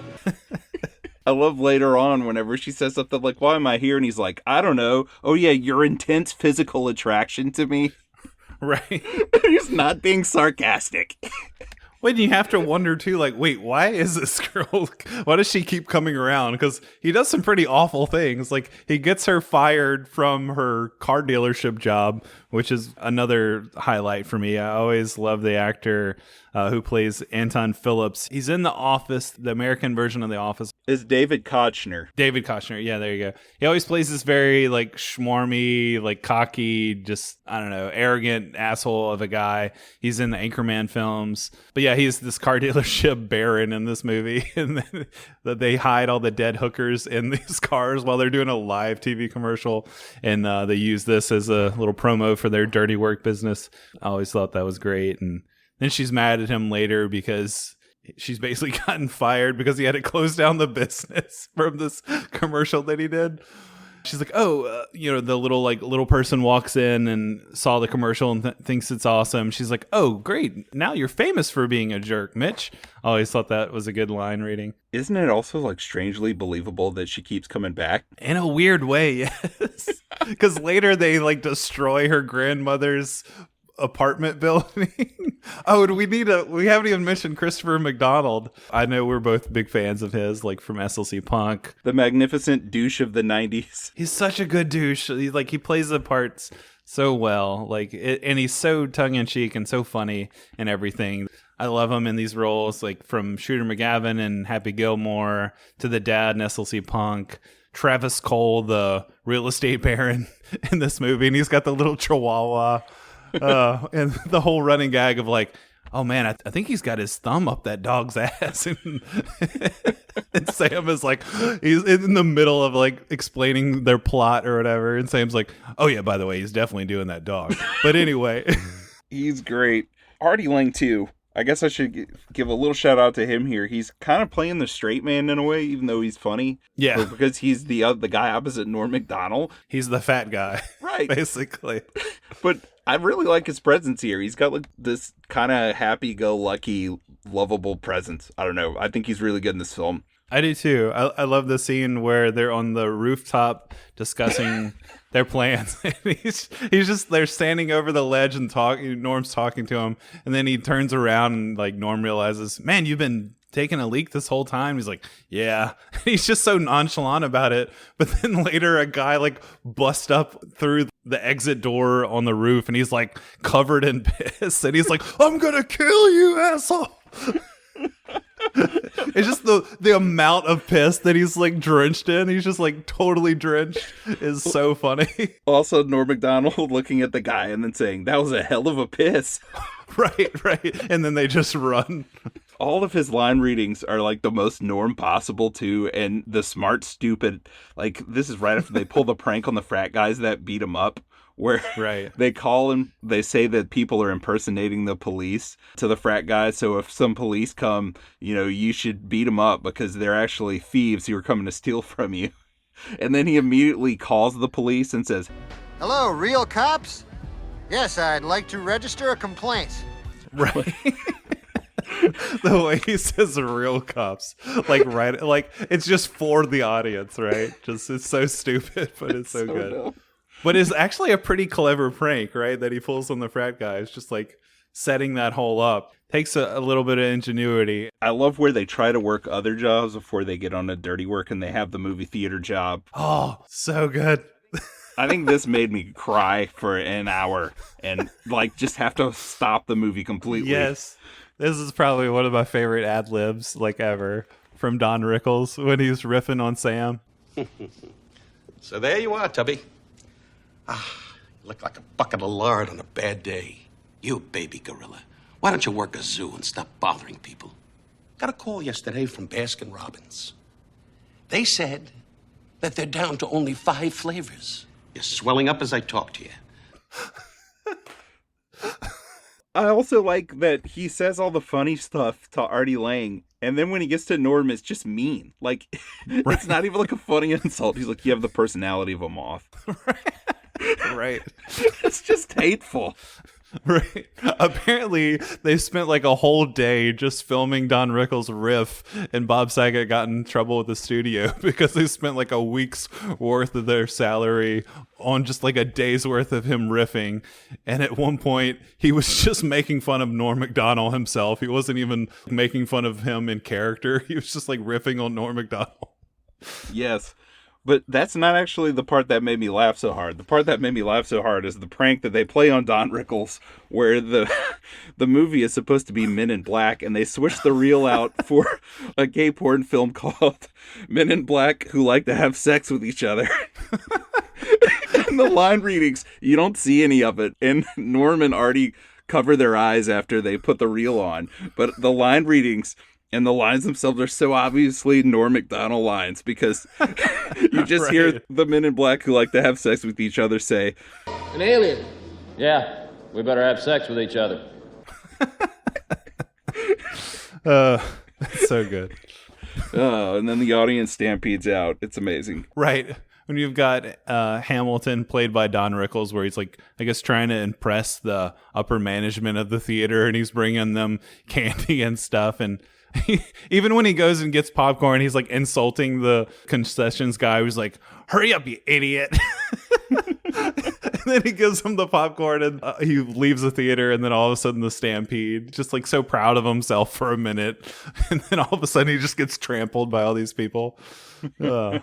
I love later on whenever she says something like, why am I here? And he's like, I don't know. Oh, yeah, your intense physical attraction to me. Right. He's not being sarcastic. When you have to wonder too, like, wait, why is this girl? Why does she keep coming around? Because he does some pretty awful things. Like he gets her fired from her car dealership job, which is another highlight for me. I always love the actor who plays Anton Phillips. He's in The Office, the American version of The Office. It's David Kochner. David Kochner. Yeah, there you go. He always plays this very like schmarmy, like cocky, just, I don't know, arrogant asshole of a guy. He's in the Anchorman films. But yeah, he's this car dealership baron in this movie. And then that they hide all the dead hookers in these cars while they're doing a live TV commercial. And they use this as a little promo for their dirty work business. I always thought that was great. And then she's mad at him later because she's basically gotten fired because he had to close down the business from this commercial that he did. She's like, oh, the little person walks in and saw the commercial and thinks it's awesome. She's like, oh, great. Now you're famous for being a jerk, Mitch. I always thought that was a good line reading. Isn't it also like strangely believable that she keeps coming back? In a weird way, yes. Because later they like destroy her grandmother's apartment building. Oh, and we haven't even mentioned Christopher McDonald. I know we're both big fans of his, like from SLC Punk. The magnificent douche of the 90s. He's such a good douche. He plays the parts so well, and he's so tongue-in-cheek and so funny and everything. I love him in these roles, like from Shooter McGavin and Happy Gilmore to the dad in SLC Punk. Travis Cole, the real estate baron in this movie, and he's got the little chihuahua. And the whole running gag of like, oh man, I think he's got his thumb up that dog's ass. And Sam is like, he's in the middle of like explaining their plot or whatever. And Sam's like, oh yeah, by the way, he's definitely doing that dog. But anyway. He's great. Artie Lang too. I guess I should give a little shout out to him here. He's kind of playing the straight man in a way, even though he's funny. Yeah. But because he's the guy opposite Norm McDonald. He's the fat guy. Right. Basically. But I really like his presence here. He's got like this kind of happy-go-lucky, lovable presence. I don't know. I think he's really good in this film. I do too. I love the scene where they're on the rooftop discussing their plans. They're standing over the ledge and Norm's talking to him, and then he turns around and like Norm realizes, man, you've been taking a leak this whole time. He's like, yeah. He's just so nonchalant about it. But then later a guy like busts up through the exit door on the roof, and he's like covered in piss, and he's like, I'm gonna kill you, asshole. It's just the amount of piss that he's like drenched in. He's just like totally drenched is so funny. Also, Norm McDonald looking at the guy and then saying, that was a hell of a piss. Right. And then they just run. All of his line readings are like the most Norm possible too. And the smart, stupid, like this is right after they pull the prank on the frat guys that beat him up. Where they call him, they say that people are impersonating the police to the frat guys. So if some police come, you should beat them up because they're actually thieves who are coming to steal from you. And then he immediately calls the police and says, Hello, real cops? Yes, I'd like to register a complaint. Right. The way he says real cops, like it's just for the audience, right? Just it's so stupid, but it's so good. Dumb. But it's actually a pretty clever prank, right? That he pulls on the frat guys, just like setting that whole up. Takes a little bit of ingenuity. I love where they try to work other jobs before they get on a dirty work and they have the movie theater job. Oh, so good. I think this made me cry for an hour and like just have to stop the movie completely. Yes. This is probably one of my favorite ad libs like ever from Don Rickles when he's riffing on Sam. So there you are, Tubby. You look like a bucket of lard on a bad day. You baby gorilla. Why don't you work a zoo and stop bothering people? Got a call yesterday from Baskin-Robbins. They said that they're down to only 5 flavors. You're swelling up as I talk to you. I also like that he says all the funny stuff to Artie Lang, and then when he gets to Norm, it's just mean. Like, It's not even like a funny insult. He's like, you have the personality of a moth. Right. It's just hateful. Right. Apparently, they spent like a whole day just filming Don Rickles' riff, and Bob Saget got in trouble with the studio because they spent like a week's worth of their salary on just like a day's worth of him riffing. And at one point, he was just making fun of Norm McDonald himself. He wasn't even making fun of him in character. He was just like riffing on Norm McDonald. Yes. But that's not actually the part that made me laugh so hard. The part that made me laugh so hard is the prank that they play on Don Rickles, where the movie is supposed to be Men in Black, and they switch the reel out for a gay porn film called Men in Black Who Like to Have Sex with Each Other. And the line readings, you don't see any of it. And Norm and Artie cover their eyes after they put the reel on. But the line readings and the lines themselves are so obviously Norm McDonald lines because you just hear the Men in Black Who Like to Have Sex with Each Other say, an alien. Yeah, we better have sex with each other. That's so good. And then the audience stampedes out. It's amazing. Right. when you've got Hamilton played by Don Rickles, where he's like, I guess, trying to impress the upper management of the theater, and he's bringing them candy and stuff. And even when he goes and gets popcorn, he's like insulting the concessions guy who's like, hurry up, you idiot. And then he gives him the popcorn, and he leaves the theater, and then all of a sudden the stampede, just like so proud of himself for a minute. And then all of a sudden he just gets trampled by all these people. I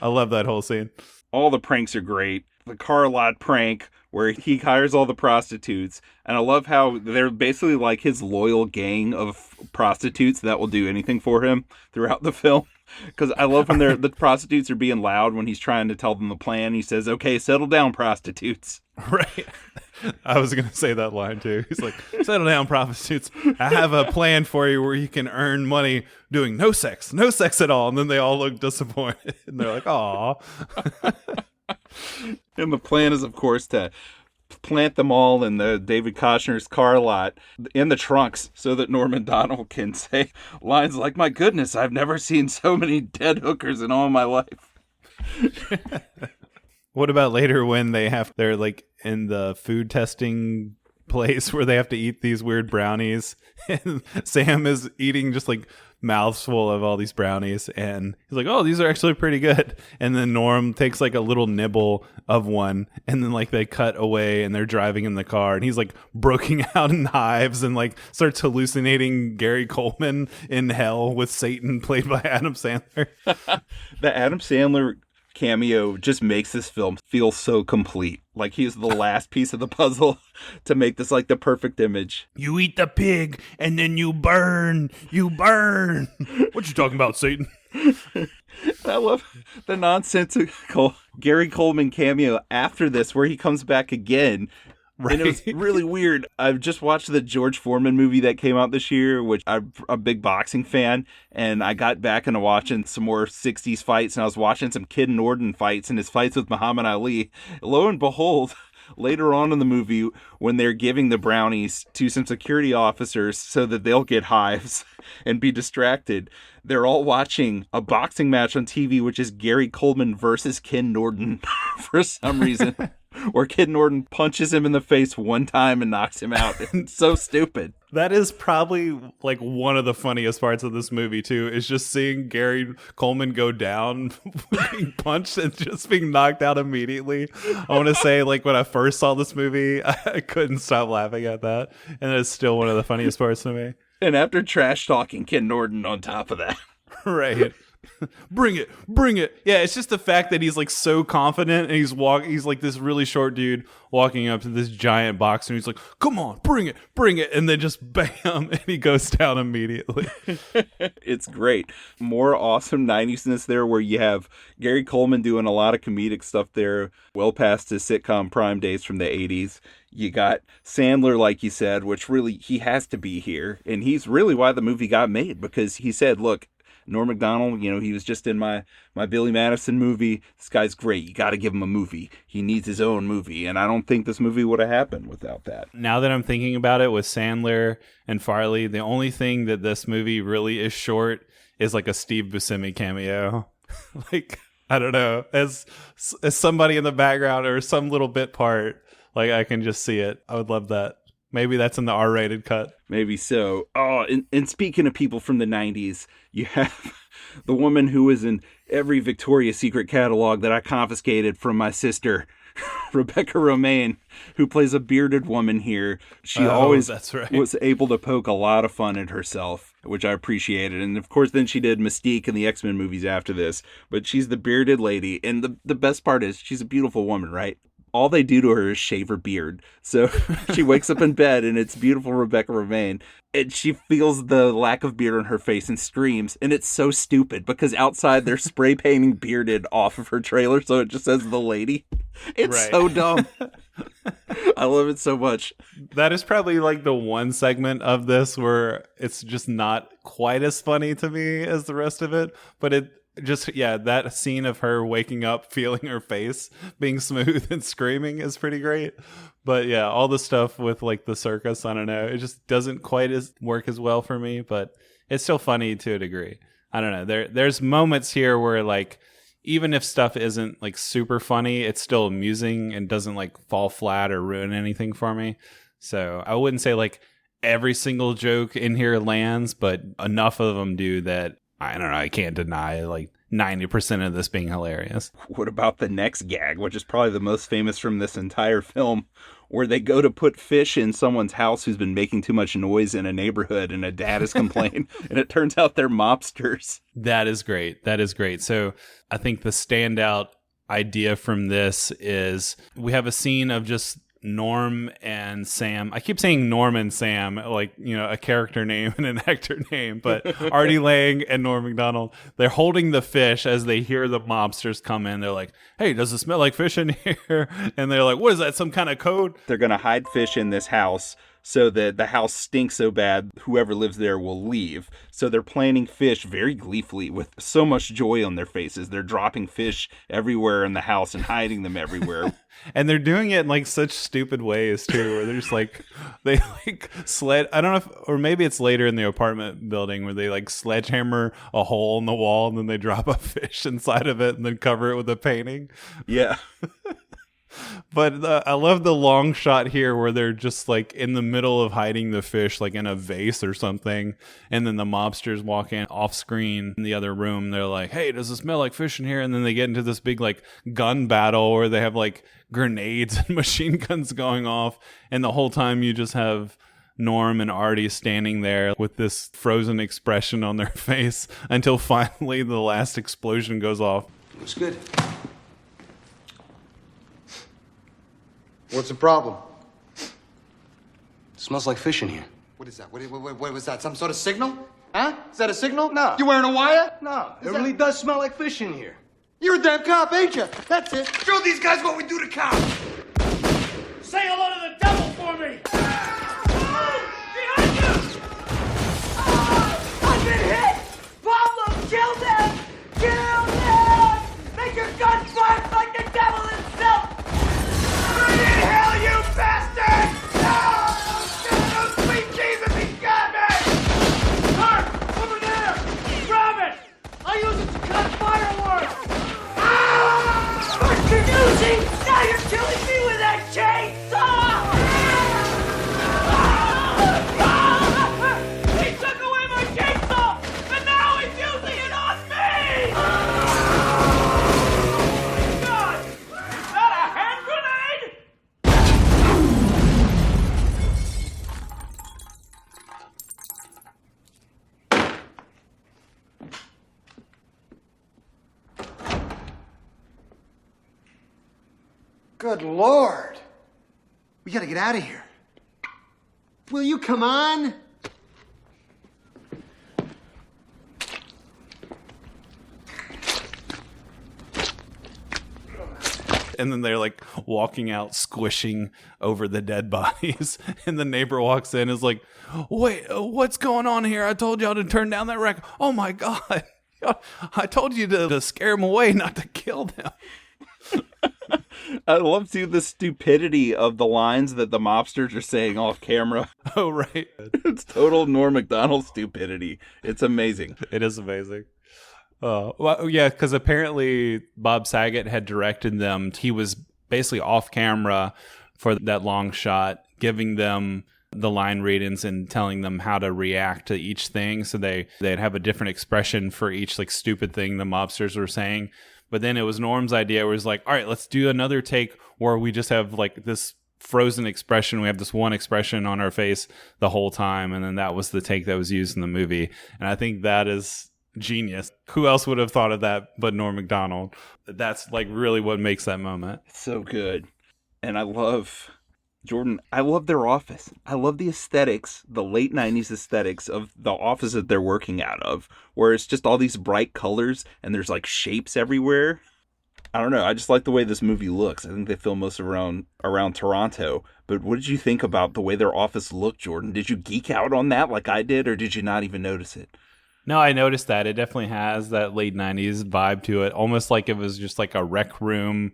love that whole scene. All the pranks are great. The car lot prank where he hires all the prostitutes. And I love how they're basically like his loyal gang of prostitutes that will do anything for him throughout the film. Because I love when the prostitutes are being loud when he's trying to tell them the plan. He says, okay, settle down, prostitutes. Right. I was going to say that line too. He's like, settle down, prostitutes. I have a plan for you where you can earn money doing no sex at all. And then they all look disappointed. And they're like, aw. And the plan is, of course, to plant them all in the David Kochner's car lot in the trunks so that Norm McDonald can say lines like, my goodness, I've never seen so many dead hookers in all my life. What about later when they're like in the food testing place where they have to eat these weird brownies, and Sam is eating just like mouths full of all these brownies, and he's like, oh, these are actually pretty good. And then Norm takes like a little nibble of one, and then like they cut away and they're driving in the car, and he's like breaking out in hives and like starts hallucinating Gary Coleman in hell with Satan played by Adam Sandler. The Adam Sandler cameo just makes this film feel so complete. Like he's the last piece of the puzzle to make this like the perfect image. You eat the pig and then you burn. What you talking about, Satan? I love the nonsensical Gary Coleman cameo after this where he comes back again. Right. And it was really weird. I've just watched the George Foreman movie that came out this year, which I'm a big boxing fan. And I got back into watching some more 60s fights. And I was watching some Kid Norton fights and his fights with Muhammad Ali. Lo and behold, later on in the movie, when they're giving the brownies to some security officers so that they'll get hives and be distracted, they're all watching a boxing match on TV, which is Gary Coleman versus Ken Norton for some reason. Where Kid Norton punches him in the face one time and knocks him out. It's so stupid. That is probably like one of the funniest parts of this movie too, is just seeing Gary Coleman go down being punched and just being knocked out immediately. I want to say, like, when I first saw this movie, I couldn't stop laughing at that. And it's still one of the funniest parts to me. And after trash talking Kid Norton on top of that. Right. Bring it. Yeah, it's just the fact that he's like so confident, and he's like this really short dude walking up to this giant boxer, and he's like, come on, bring it, and then just bam, and he goes down immediately. It's great. More awesome 90s-ness there, where you have Gary Coleman doing a lot of comedic stuff there, well past his sitcom prime days from the 80s. You got Sandler, like you said, which really, he has to be here, and he's really why the movie got made, because he said, look, Norm McDonald, he was just in my Billy Madison movie. This guy's great. You got to give him a movie. He needs his own movie. And I don't think this movie would have happened without that. Now that I'm thinking about it, with Sandler and Farley, the only thing that this movie really is short is like a Steve Buscemi cameo. Like, I don't know, as somebody in the background or some little bit part, like I can just see it. I would love that. Maybe that's in the R-rated cut. Maybe so. Oh, and speaking of people from the 90s, you have the woman who was in every Victoria's Secret catalog that I confiscated from my sister, Rebecca Romaine, who plays a bearded woman here. She always was able to poke a lot of fun at herself, which I appreciated. And of course, then she did Mystique in the X-Men movies after this. But she's the bearded lady. And the best part is she's a beautiful woman, right? All they do to her is shave her beard. So she wakes up in bed and it's beautiful Rebecca Romaine. And she feels the lack of beard on her face and screams. And it's so stupid because outside they're spray painting bearded off of her trailer. So it just says the lady. It's so dumb. I love it so much. That is probably like the one segment of this where it's just not quite as funny to me as the rest of it. But that scene of her waking up, feeling her face being smooth and screaming is pretty great. But yeah, all the stuff with like the circus, I don't know, it just doesn't quite work as well for me, but it's still funny to a degree. I don't know. There's moments here where, like, even if stuff isn't like super funny, it's still amusing and doesn't like fall flat or ruin anything for me. So I wouldn't say like every single joke in here lands, but enough of them do that I don't know, I can't deny like 90% of this being hilarious. What about the next gag, which is probably the most famous from this entire film, where they go to put fish in someone's house who's been making too much noise in a neighborhood and a dad has complained and it turns out they're mobsters. That is great. That is great. So I think the standout idea from this is we have a scene of just Norm and Sam. I keep saying Norm and Sam, like, you know, a character name and an actor name, but Artie Lang and Norm McDonald, they're holding the fish as they hear the mobsters come in. They're like, hey, does it smell like fish in here? And they're like, what is that, some kind of code? They're going to hide fish in this house so that the house stinks so bad whoever lives there will leave. So they're planting fish very gleefully with so much joy on their faces. They're dropping fish everywhere in the house and hiding them everywhere. And they're doing it in like such stupid ways too, where they're just like, they like I don't know if, or maybe it's later in the apartment building where they like sledgehammer a hole in the wall and then they drop a fish inside of it and then cover it with a painting. Yeah. But I love the long shot here where they're just like in the middle of hiding the fish, like in a vase or something. And then the mobsters walk in off screen in the other room. They're like, hey, does it smell like fish in here? And then they get into this big like gun battle where they have like grenades and machine guns going off. And the whole time you just have Norm and Artie standing there with this frozen expression on their face until finally the last explosion goes off. Looks good. What's the problem? It smells like fish in here. What is that? What was that? Some sort of signal? Huh? Is that a signgle? No. You wearing a wire? No, it really does smell like fish in here. You're a damn cop, ain't you? That's it. Show these guys what we do to cops. Say hello to the devil for me! Behind you! I've been hit! Pablo, kill them! Kill them! Make your guns bark like the devil himself! Bring in hell, you bastard! No! No, sweet Jesus, he got me! Mark, over there! Grab it! I use it to cut fireworks! Ah! What you using? Now you're killing me with that chainsaw! He took away my chainsaw, and now he's using it on me! Oh my God! Is that a hand grenade? Good Lord. We gotta get out of here. Will you come on? And then they're like walking out, squishing over the dead bodies. And the neighbor walks in and is like, wait, what's going on here? I told y'all to turn down that record. Oh my God. I told you to scare them away, not to kill them. I love too the stupidity of the lines that the mobsters are saying off camera. Oh, right. It's total Norm McDonald stupidity. It's amazing. It is amazing. Well, yeah, because apparently Bob Saget had directed them. He was basically off camera for that long shot, giving them the line readings and telling them how to react to each thing. So they'd have a different expression for each like stupid thing the mobsters were saying. But then it was Norm's idea where it was like, all right, let's do another take where we just have like this frozen expression. We have this one expression on our face the whole time. And then that was the take that was used in the movie. And I think that is genius. Who else would have thought of that but Norm McDonald? That's like really what makes that moment. So good. And I love, Jordan, I love their office. I love the aesthetics, the late 90s aesthetics of the office that they're working out of, where it's just all these bright colors and there's like shapes everywhere. I don't know. I just like the way this movie looks. I think they film most around Toronto. But what did you think about the way their office looked, Jordan? Did you geek out on that like I did, or did you not even notice it? No, I noticed that. It definitely has that late 90s vibe to it. Almost like it was just like a rec room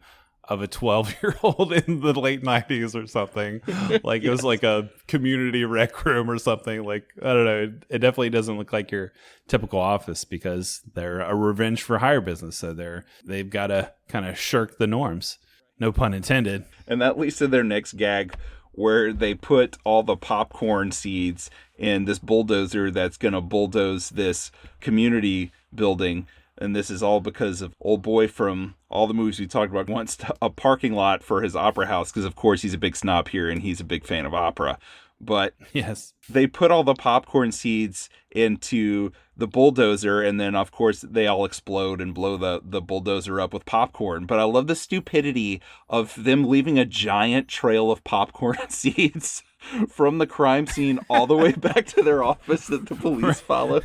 of a 12-year-old in the late 90s or something. Like it was like a community rec room or something. Like, I don't know. It definitely doesn't look like your typical office because they're a revenge for hire business. So they've got to kind of shirk the norms. No pun intended. And that leads to their next gag, where they put all the popcorn seeds in this bulldozer that's going to bulldoze this community building. And this is all because of old boy from all the movies we talked about wants a parking lot for his opera house because, of course, he's a big snob here and he's a big fan of opera. But yes, they put all the popcorn seeds into the bulldozer, and then, of course, they all explode and blow the bulldozer up with popcorn. But I love the stupidity of them leaving a giant trail of popcorn seeds from the crime scene all the way back to their office that the police follow.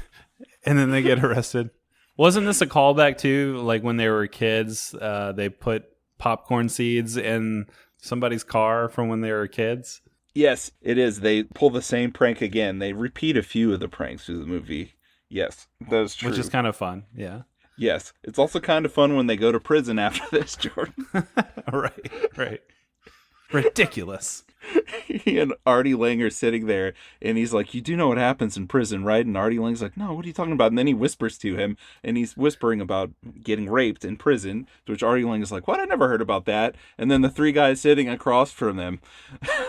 And then they get arrested. Wasn't this a callback to, like, when they were kids, they put popcorn seeds in somebody's car from when they were kids? Yes, it is. They pull the same prank again. They repeat a few of the pranks through the movie. Yes, that's true. Which is kind of fun, yeah. Yes. It's also kind of fun when they go to prison after this, Jordan. Right. Ridiculous. He and Artie Lang are sitting there, and he's like, you do know what happens in prison, right? And Artie Lang's like, no, what are you talking about? And then he whispers to him, and he's whispering about getting raped in prison, to which Artie Lang is like, what? I never heard about that. And then the three guys sitting across from them,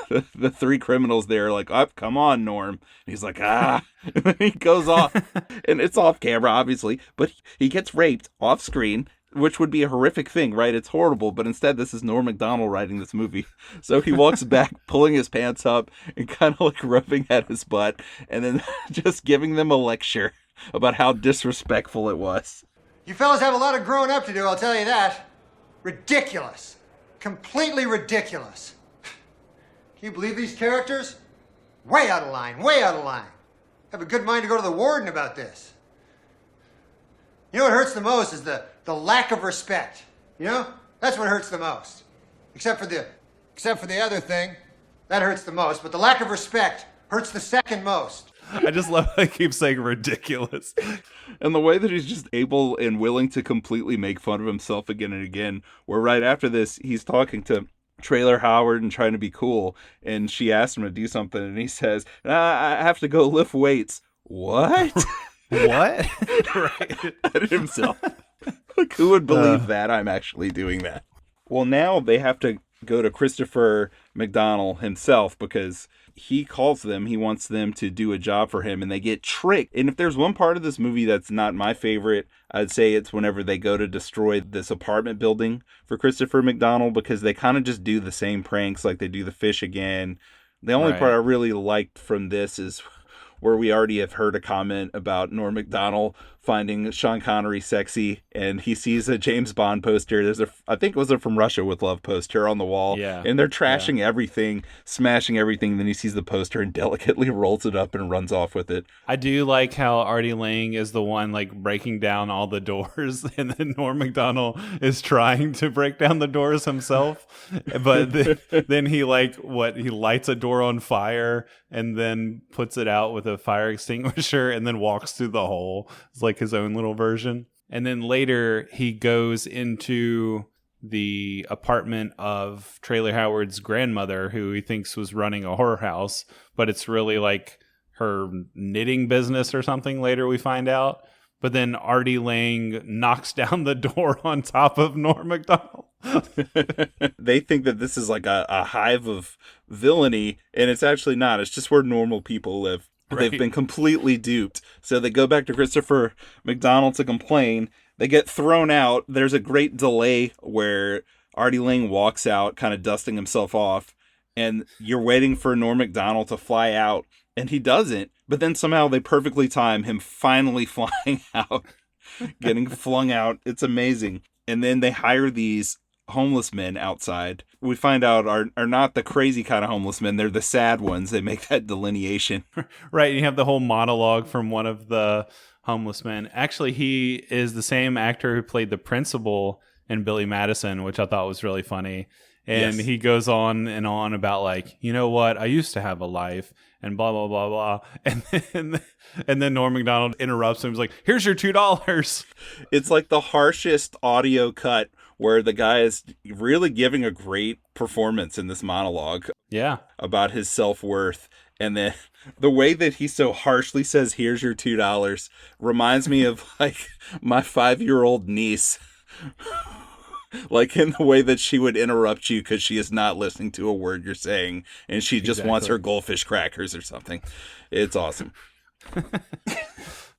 the three criminals there are like, oh, come on, Norm. And he's like, ah. And then he goes off, and it's off camera, obviously, but he gets raped off screen, which would be a horrific thing, right? It's horrible, but instead this is Norm McDonald writing this movie. So he walks back, pulling his pants up and kind of like rubbing at his butt and then just giving them a lecture about how disrespectful it was. You fellas have a lot of growing up to do, I'll tell you that. Ridiculous. Completely ridiculous. Can you believe these characters? Way out of line, way out of line. Have a good mind to go to the warden about this. You know what hurts the most is the lack of respect. You know? That's what hurts the most. Except for the other thing. That hurts the most. But the lack of respect hurts the second most. I just love how he keeps saying ridiculous. And the way that he's just able and willing to completely make fun of himself again and again. Where right after this, he's talking to Trailer Howard and trying to be cool. And she asks him to do something. And he says, I have to go lift weights. What? What? Right. At himself. Like, who would believe that I'm actually doing that? Well, now they have to go to Christopher McDonald himself because he calls them. He wants them to do a job for him, and they get tricked. And if there's one part of this movie that's not my favorite, I'd say it's whenever they go to destroy this apartment building for Christopher McDonald because they kind of just do the same pranks, like they do the fish again. The only part I really liked from this is where we already have heard a comment about Norm McDonald finding Sean Connery sexy, and he sees a James Bond poster. There's I think it was a From Russia with Love poster on the wall. Yeah. And they're trashing everything, smashing everything. Then he sees the poster and delicately rolls it up and runs off with it. I do like how Artie Lang is the one like breaking down all the doors, and then Norm McDonald is trying to break down the doors himself. But then he he lights a door on fire and then puts it out with a fire extinguisher and then walks through the hole. It's like his own little version. And then later he goes into the apartment of Trailer Howard's grandmother, who he thinks was running a horror house, but it's really like her knitting business or something later we find out. But then Artie Lang knocks down the door on top of Norm McDonald. They think that this is like a hive of villainy, and it's actually not. It's just where normal people live. Right. They've been completely duped. So they go back to Christopher McDonald to complain. They get thrown out. There's a great delay where Artie Lang walks out, kind of dusting himself off, and you're waiting for Norm McDonald to fly out, and he doesn't. But then somehow they perfectly time him finally flying out, getting flung out. It's amazing. And then they hire these homeless men outside. We find out are not the crazy kind of homeless men. They're the sad ones. They make that delineation. Right. You have the whole monologue from one of the homeless men. Actually, he is the same actor who played the principal in Billy Madison, which I thought was really funny. And he goes on and on about like, you know what? I used to have a life and blah, blah, blah, blah. And then Norm McDonald interrupts him. He's like, here's your $2. It's like the harshest audio cut where the guy is really giving a great performance in this monologue. Yeah. About his self-worth. And then the way that he so harshly says, here's your $2, reminds me of like my 5-year-old niece. Like in the way that she would interrupt you because she is not listening to a word you're saying and she just wants her goldfish crackers or something. It's awesome.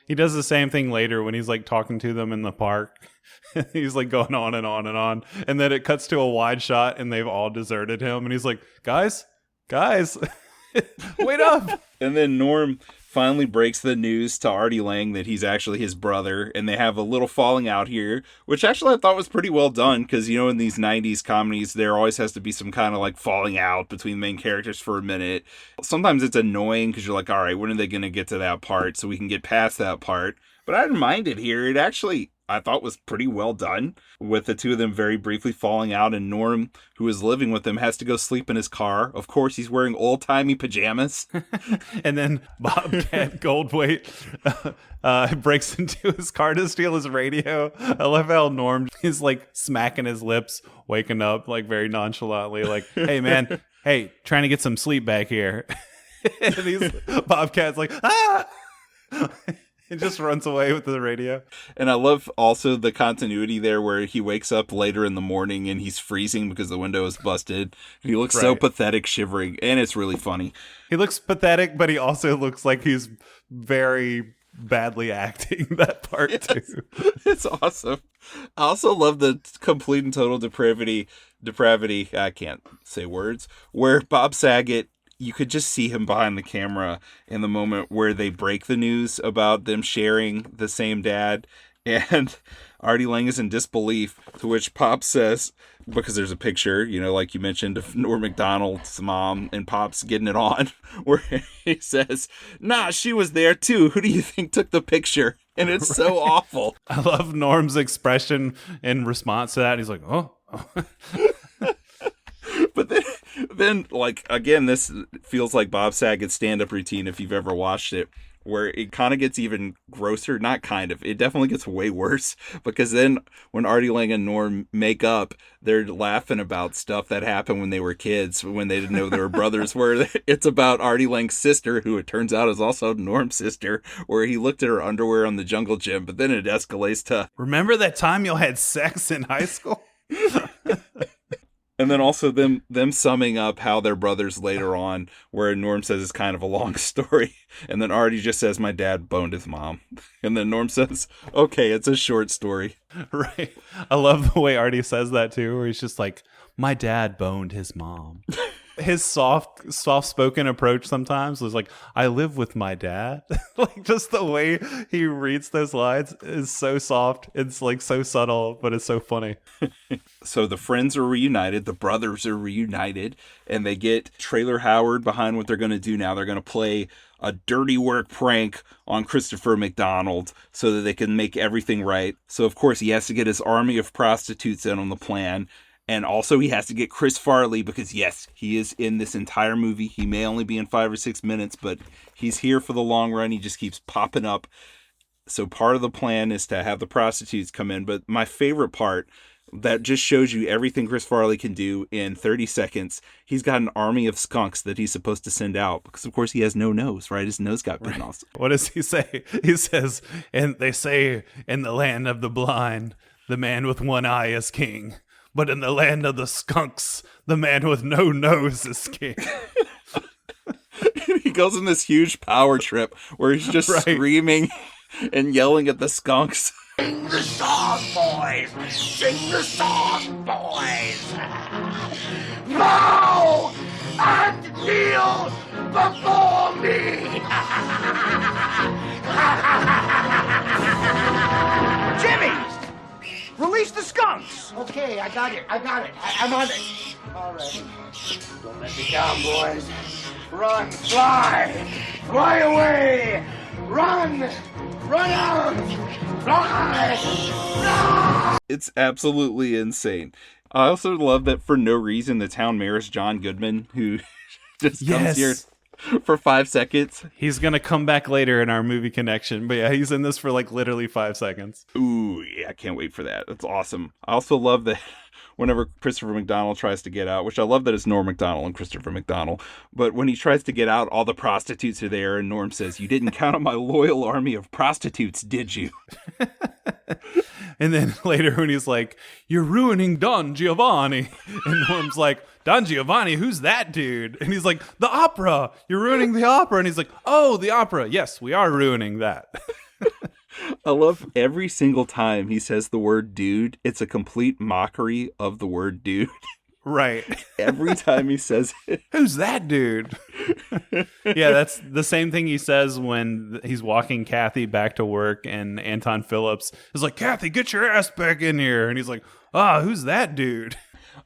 He does the same thing later when he's like talking to them in the park. He's like going on and on and on. And then it cuts to a wide shot and they've all deserted him. And he's like, guys, wait up. And then Norm finally breaks the news to Artie Lang that he's actually his brother. And they have a little falling out here, which actually I thought was pretty well done. Because, you know, in these 90s comedies, there always has to be some kind of like falling out between main characters for a minute. Sometimes it's annoying because you're like, all right, when are they going to get to that part so we can get past that part? But I didn't mind it here. It actually, I thought, was pretty well done, with the two of them very briefly falling out, and Norm, who is living with them, has to go sleep in his car. Of course, he's wearing old-timey pajamas. And then Bobcat Goldthwait breaks into his car to steal his radio. I love how Norm is like smacking his lips, waking up like very nonchalantly, like, hey man, hey, trying to get some sleep back here. And Bobcat's like, ah! It just runs away with the radio. And I love also the continuity there where he wakes up later in the morning and he's freezing because the window is busted. He looks so pathetic shivering, and it's really funny. He looks pathetic, but he also looks like he's very badly acting that part too. It's awesome. I also love the complete and total depravity, I can't say words, where Bob Saget, you could just see him behind the camera in the moment where they break the news about them sharing the same dad. And Artie Lang is in disbelief, to which Pop says, because there's a picture, you know, like you mentioned, of Norm McDonald's mom and Pop's getting it on, where he says, nah, she was there too. Who do you think took the picture? And it's so awful. I love Norm's expression in response to that. He's like, oh. But then, like, again, this feels like Bob Saget's stand-up routine if you've ever watched it, where it kind of gets even grosser. Not kind of. It definitely gets way worse, because then when Artie Lang and Norm make up, they're laughing about stuff that happened when they were kids, when they didn't know they were brothers, where it's about Artie Lang's sister, who it turns out is also Norm's sister, where he looked at her underwear on the jungle gym, but then it escalates to, remember that time y'all had sex in high school? And then also them summing up how they're brothers later on, where Norm says it's kind of a long story. And then Artie just says, my dad boned his mom. And then Norm says, okay, it's a short story. Right. I love the way Artie says that too, where he's just like, my dad boned his mom. His soft-spoken approach sometimes was like, I live with my dad. Like, just the way he reads those lines is so soft. It's like so subtle, but it's so funny. So the friends are reunited. The brothers are reunited. And they get Trailer Howard behind what they're going to do now. They're going to play a dirty work prank on Christopher McDonald so that they can make everything right. So, of course, he has to get his army of prostitutes in on the plan. And also he has to get Chris Farley because, yes, he is in this entire movie. He may only be in 5 or 6 minutes, but he's here for the long run. He just keeps popping up. So part of the plan is to have the prostitutes come in. But my favorite part that just shows you everything Chris Farley can do in 30 seconds, he's got an army of skunks that he's supposed to send out. Because, of course, he has no nose, right? His nose got bitten off. What does he say? He says, and they say in the land of the blind, the man with one eye is king. But in the land of the skunks, the man with no nose is king. He goes on this huge power trip where he's just screaming and yelling at the skunks. Sing the song, boys! Sing the song, boys! Bow and kneel before me! Jimmy! Release the skunks! Okay, I got it. I'm on it. All right. Don't let me down, boys. Run, fly! Fly away! Run! Run out! Fly! No! It's absolutely insane. I also love that for no reason the town mayor is John Goodman, who just comes here for 5 seconds. He's going to come back later in our movie connection. But yeah, he's in this for like literally 5 seconds. Ooh, yeah, I can't wait for that. That's awesome. I also love that whenever Christopher McDonald tries to get out, which I love that it's Norm McDonald and Christopher McDonald, but when he tries to get out, all the prostitutes are there, and Norm says, "You didn't count on my loyal army of prostitutes, did you?" And then later when he's like, "You're ruining Don Giovanni." And Norm's like, "Don Giovanni, who's that dude?" And he's like, "The opera. You're ruining the opera." And he's like, "Oh, the opera. Yes, we are ruining that." I love every single time he says the word dude, it's a complete mockery of the word dude. Right. Every time he says it. Who's that dude? Yeah, that's the same thing he says when he's walking Kathy back to work, and Anton Phillips is like, "Kathy, get your ass back in here." And he's like, "Who's that dude?"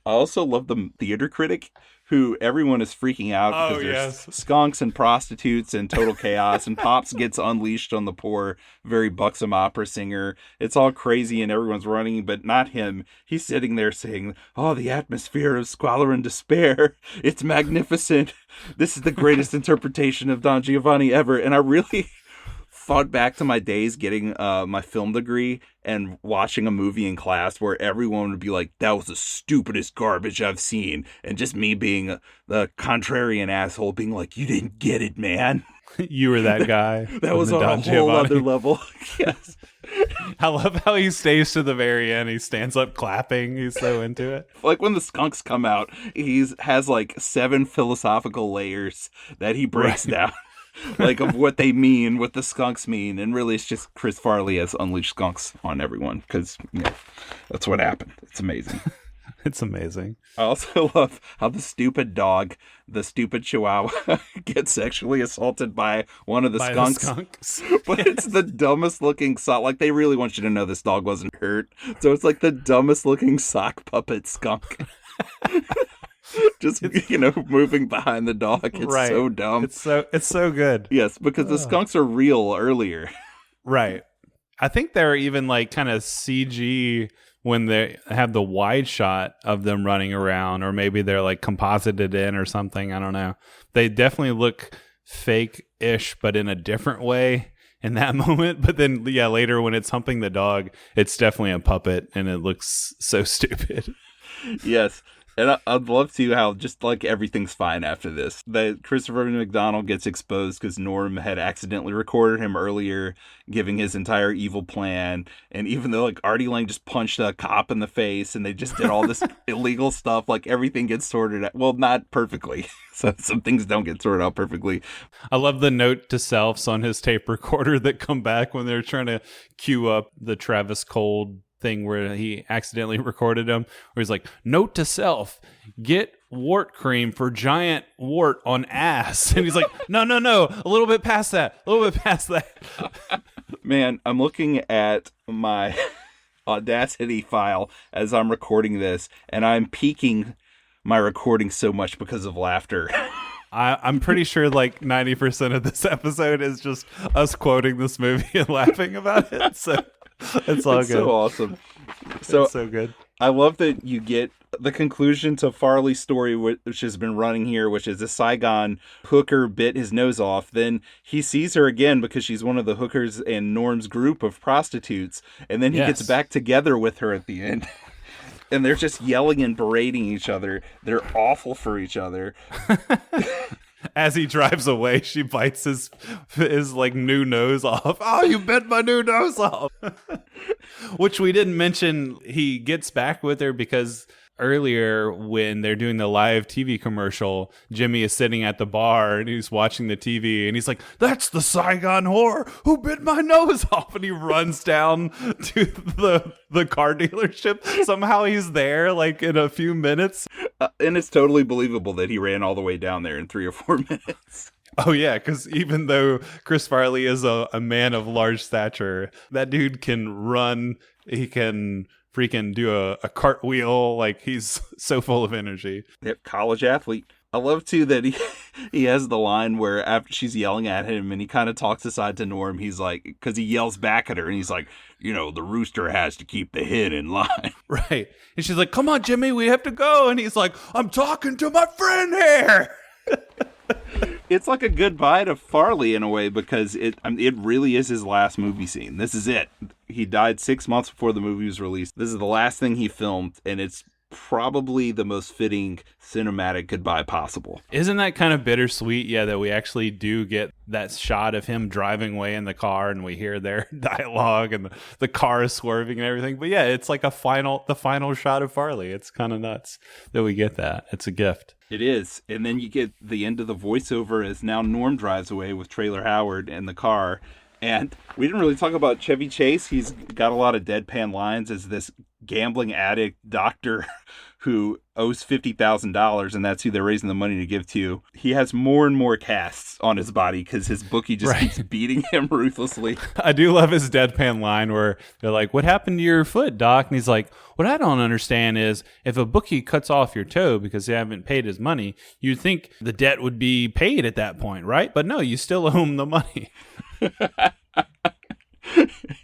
I also love the theater critic, who everyone is freaking out because there's skunks and prostitutes and total chaos, and Pops gets unleashed on the poor, very buxom opera singer. It's all crazy and everyone's running, but not him. He's sitting there saying, "Oh, the atmosphere of squalor and despair. It's magnificent. This is the greatest interpretation of Don Giovanni ever." And I really thought back to my days getting my film degree and watching a movie in class where everyone would be like, "That was the stupidest garbage I've seen." And just me being the contrarian asshole being like, "You didn't get it, man." You were that guy. That was on a whole other level. Yes. I love how he stays to the very end. He stands up clapping. He's so into it. Like when the skunks come out, he has like 7 philosophical layers that he breaks down. Like of what they mean, what the skunks mean, and really it's just Chris Farley has unleashed skunks on everyone because that's what happened. It's amazing. It's amazing. I also love how the stupid dog, the stupid Chihuahua, gets sexually assaulted by one of the skunks. But it's the dumbest looking sock. Like they really want you to know this dog wasn't hurt, so it's like the dumbest looking sock puppet skunk. Just moving behind the dog. It's so dumb. It's so good. Yes, because the skunks are real earlier. Right. I think they're even like kind of CG when they have the wide shot of them running around, or maybe they're like composited in or something. I don't know. They definitely look fake-ish, but in a different way in that moment. But then, later when it's humping the dog, it's definitely a puppet, and it looks so stupid. Yes. And I'd love to how just like everything's fine after this. That Christopher McDonald gets exposed because Norm had accidentally recorded him earlier, giving his entire evil plan. And even though like Artie Lang just punched a cop in the face and they just did all this illegal stuff, like everything gets sorted out. Well, not perfectly. So some things don't get sorted out perfectly. I love the note to selves on his tape recorder that come back when they're trying to cue up the Travis Cole thing where he accidentally recorded him, where he's like, "Note to self, get wart cream for giant wart on ass." And he's like, no, a little bit past that. Man, I'm looking at my Audacity file as I'm recording this, and I'm peaking my recording so much because of laughter. I'm pretty sure like 90% of this episode is just us quoting this movie and laughing about it. So it's all good. So awesome. So it's so good. I love that you get the conclusion to Farley's story, which has been running here, which is a Saigon hooker bit his nose off. Then he sees her again because she's one of the hookers in Norm's group of prostitutes. And then he gets back together with her at the end. And they're just yelling and berating each other. They're awful for each other. As he drives away, she bites his like new nose off. "Oh, you bit my new nose off." Which we didn't mention. He gets back with her because earlier when they're doing the live TV commercial, Jimmy is sitting at the bar and he's watching the TV and he's like, "That's the Saigon whore who bit my nose off." And he runs down to the car dealership. Somehow he's there like in a few minutes. And it's totally believable that he ran all the way down there in 3 or 4 minutes. Oh, yeah, because even though Chris Farley is a man of large stature, that dude can run. He can freaking do a cartwheel. Like, he's so full of energy. Yep, college athlete. I love, too, that he has the line where after she's yelling at him and he kind of talks aside to Norm, he's like, because he yells back at her and he's like, "The rooster has to keep the hen in line." Right. And she's like, "Come on, Jimmy, we have to go." And he's like, "I'm talking to my friend here." It's like a goodbye to Farley in a way, because it really is his last movie scene. This is it. He died 6 months before the movie was released. This is the last thing he filmed, and it's probably the most fitting cinematic goodbye possible. Isn't that kind of bittersweet? Yeah, that we actually do get that shot of him driving away in the car, and we hear their dialogue, and the car is swerving and everything. But yeah, it's like the final shot of Farley. It's kind of nuts that we get that. It's a gift. It is. And then you get the end of the voiceover as now Norm drives away with Trailer Howard in the car. And we didn't really talk about Chevy Chase. He's got a lot of deadpan lines as this gambling addict doctor who owes $50,000, and that's who they're raising the money to give to. He has more and more casts on his body because his bookie just keeps beating him ruthlessly. I do love his deadpan line where they're like, "What happened to your foot, Doc?" And he's like, "What I don't understand is if a bookie cuts off your toe because they haven't paid his money, you'd think the debt would be paid at that point, right? But no, you still owe him the money."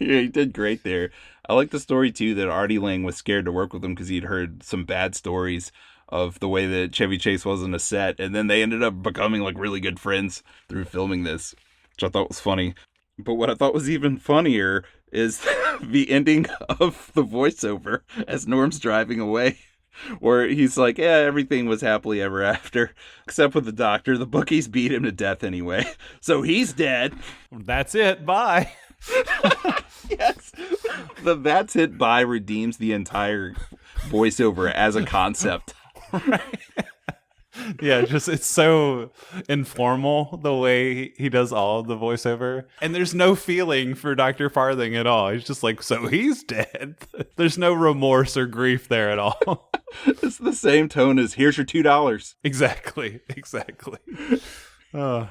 Yeah, he did great there. I like the story, too, that Artie Lang was scared to work with him because he'd heard some bad stories of the way that Chevy Chase was on a set. And then they ended up becoming like really good friends through filming this, which I thought was funny. But what I thought was even funnier is the ending of the voiceover as Norm's driving away, where he's like, yeah, everything was happily ever after, except with the doctor. The bookies beat him to death anyway, so he's dead. That's it. Bye. Yes. The "that's it" bye redeems the entire voiceover as a concept. Right. Yeah, just it's so informal the way he does all of the voiceover. And there's no feeling for Dr. Farthing at all. He's just like, so he's dead. There's no remorse or grief there at all. It's the same tone as "here's your $2." Exactly. Oh,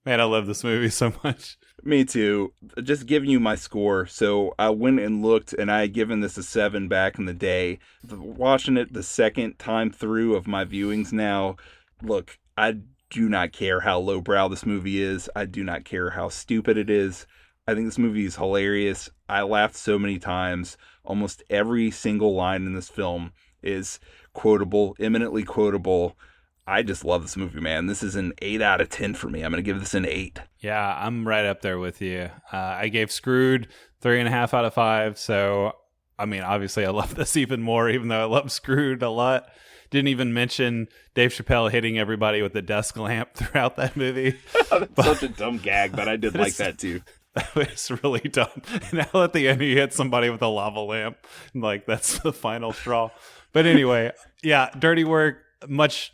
man, I love this movie so much. Me too. Just giving you my score. So I went and looked, and I had given this a 7 back in the day. Watching it the second time through of my viewings now, look, I do not care how lowbrow this movie is. I do not care how stupid it is. I think this movie is hilarious. I laughed so many times. Almost every single line in this film is quotable, eminently quotable. I just love this movie, man. This is an 8 out of 10 for me. I'm going to give this an 8. Yeah, I'm right up there with you. I gave Screwed 3.5 out of 5. So, I mean, obviously I love this even more, even though I love Screwed a lot. Didn't even mention Dave Chappelle hitting everybody with a desk lamp throughout that movie. That's such a dumb gag, but I did like that too. That was really dumb. Now at the end, he hit somebody with a lava lamp. Like, that's the final straw. But anyway, yeah, Dirty Work, much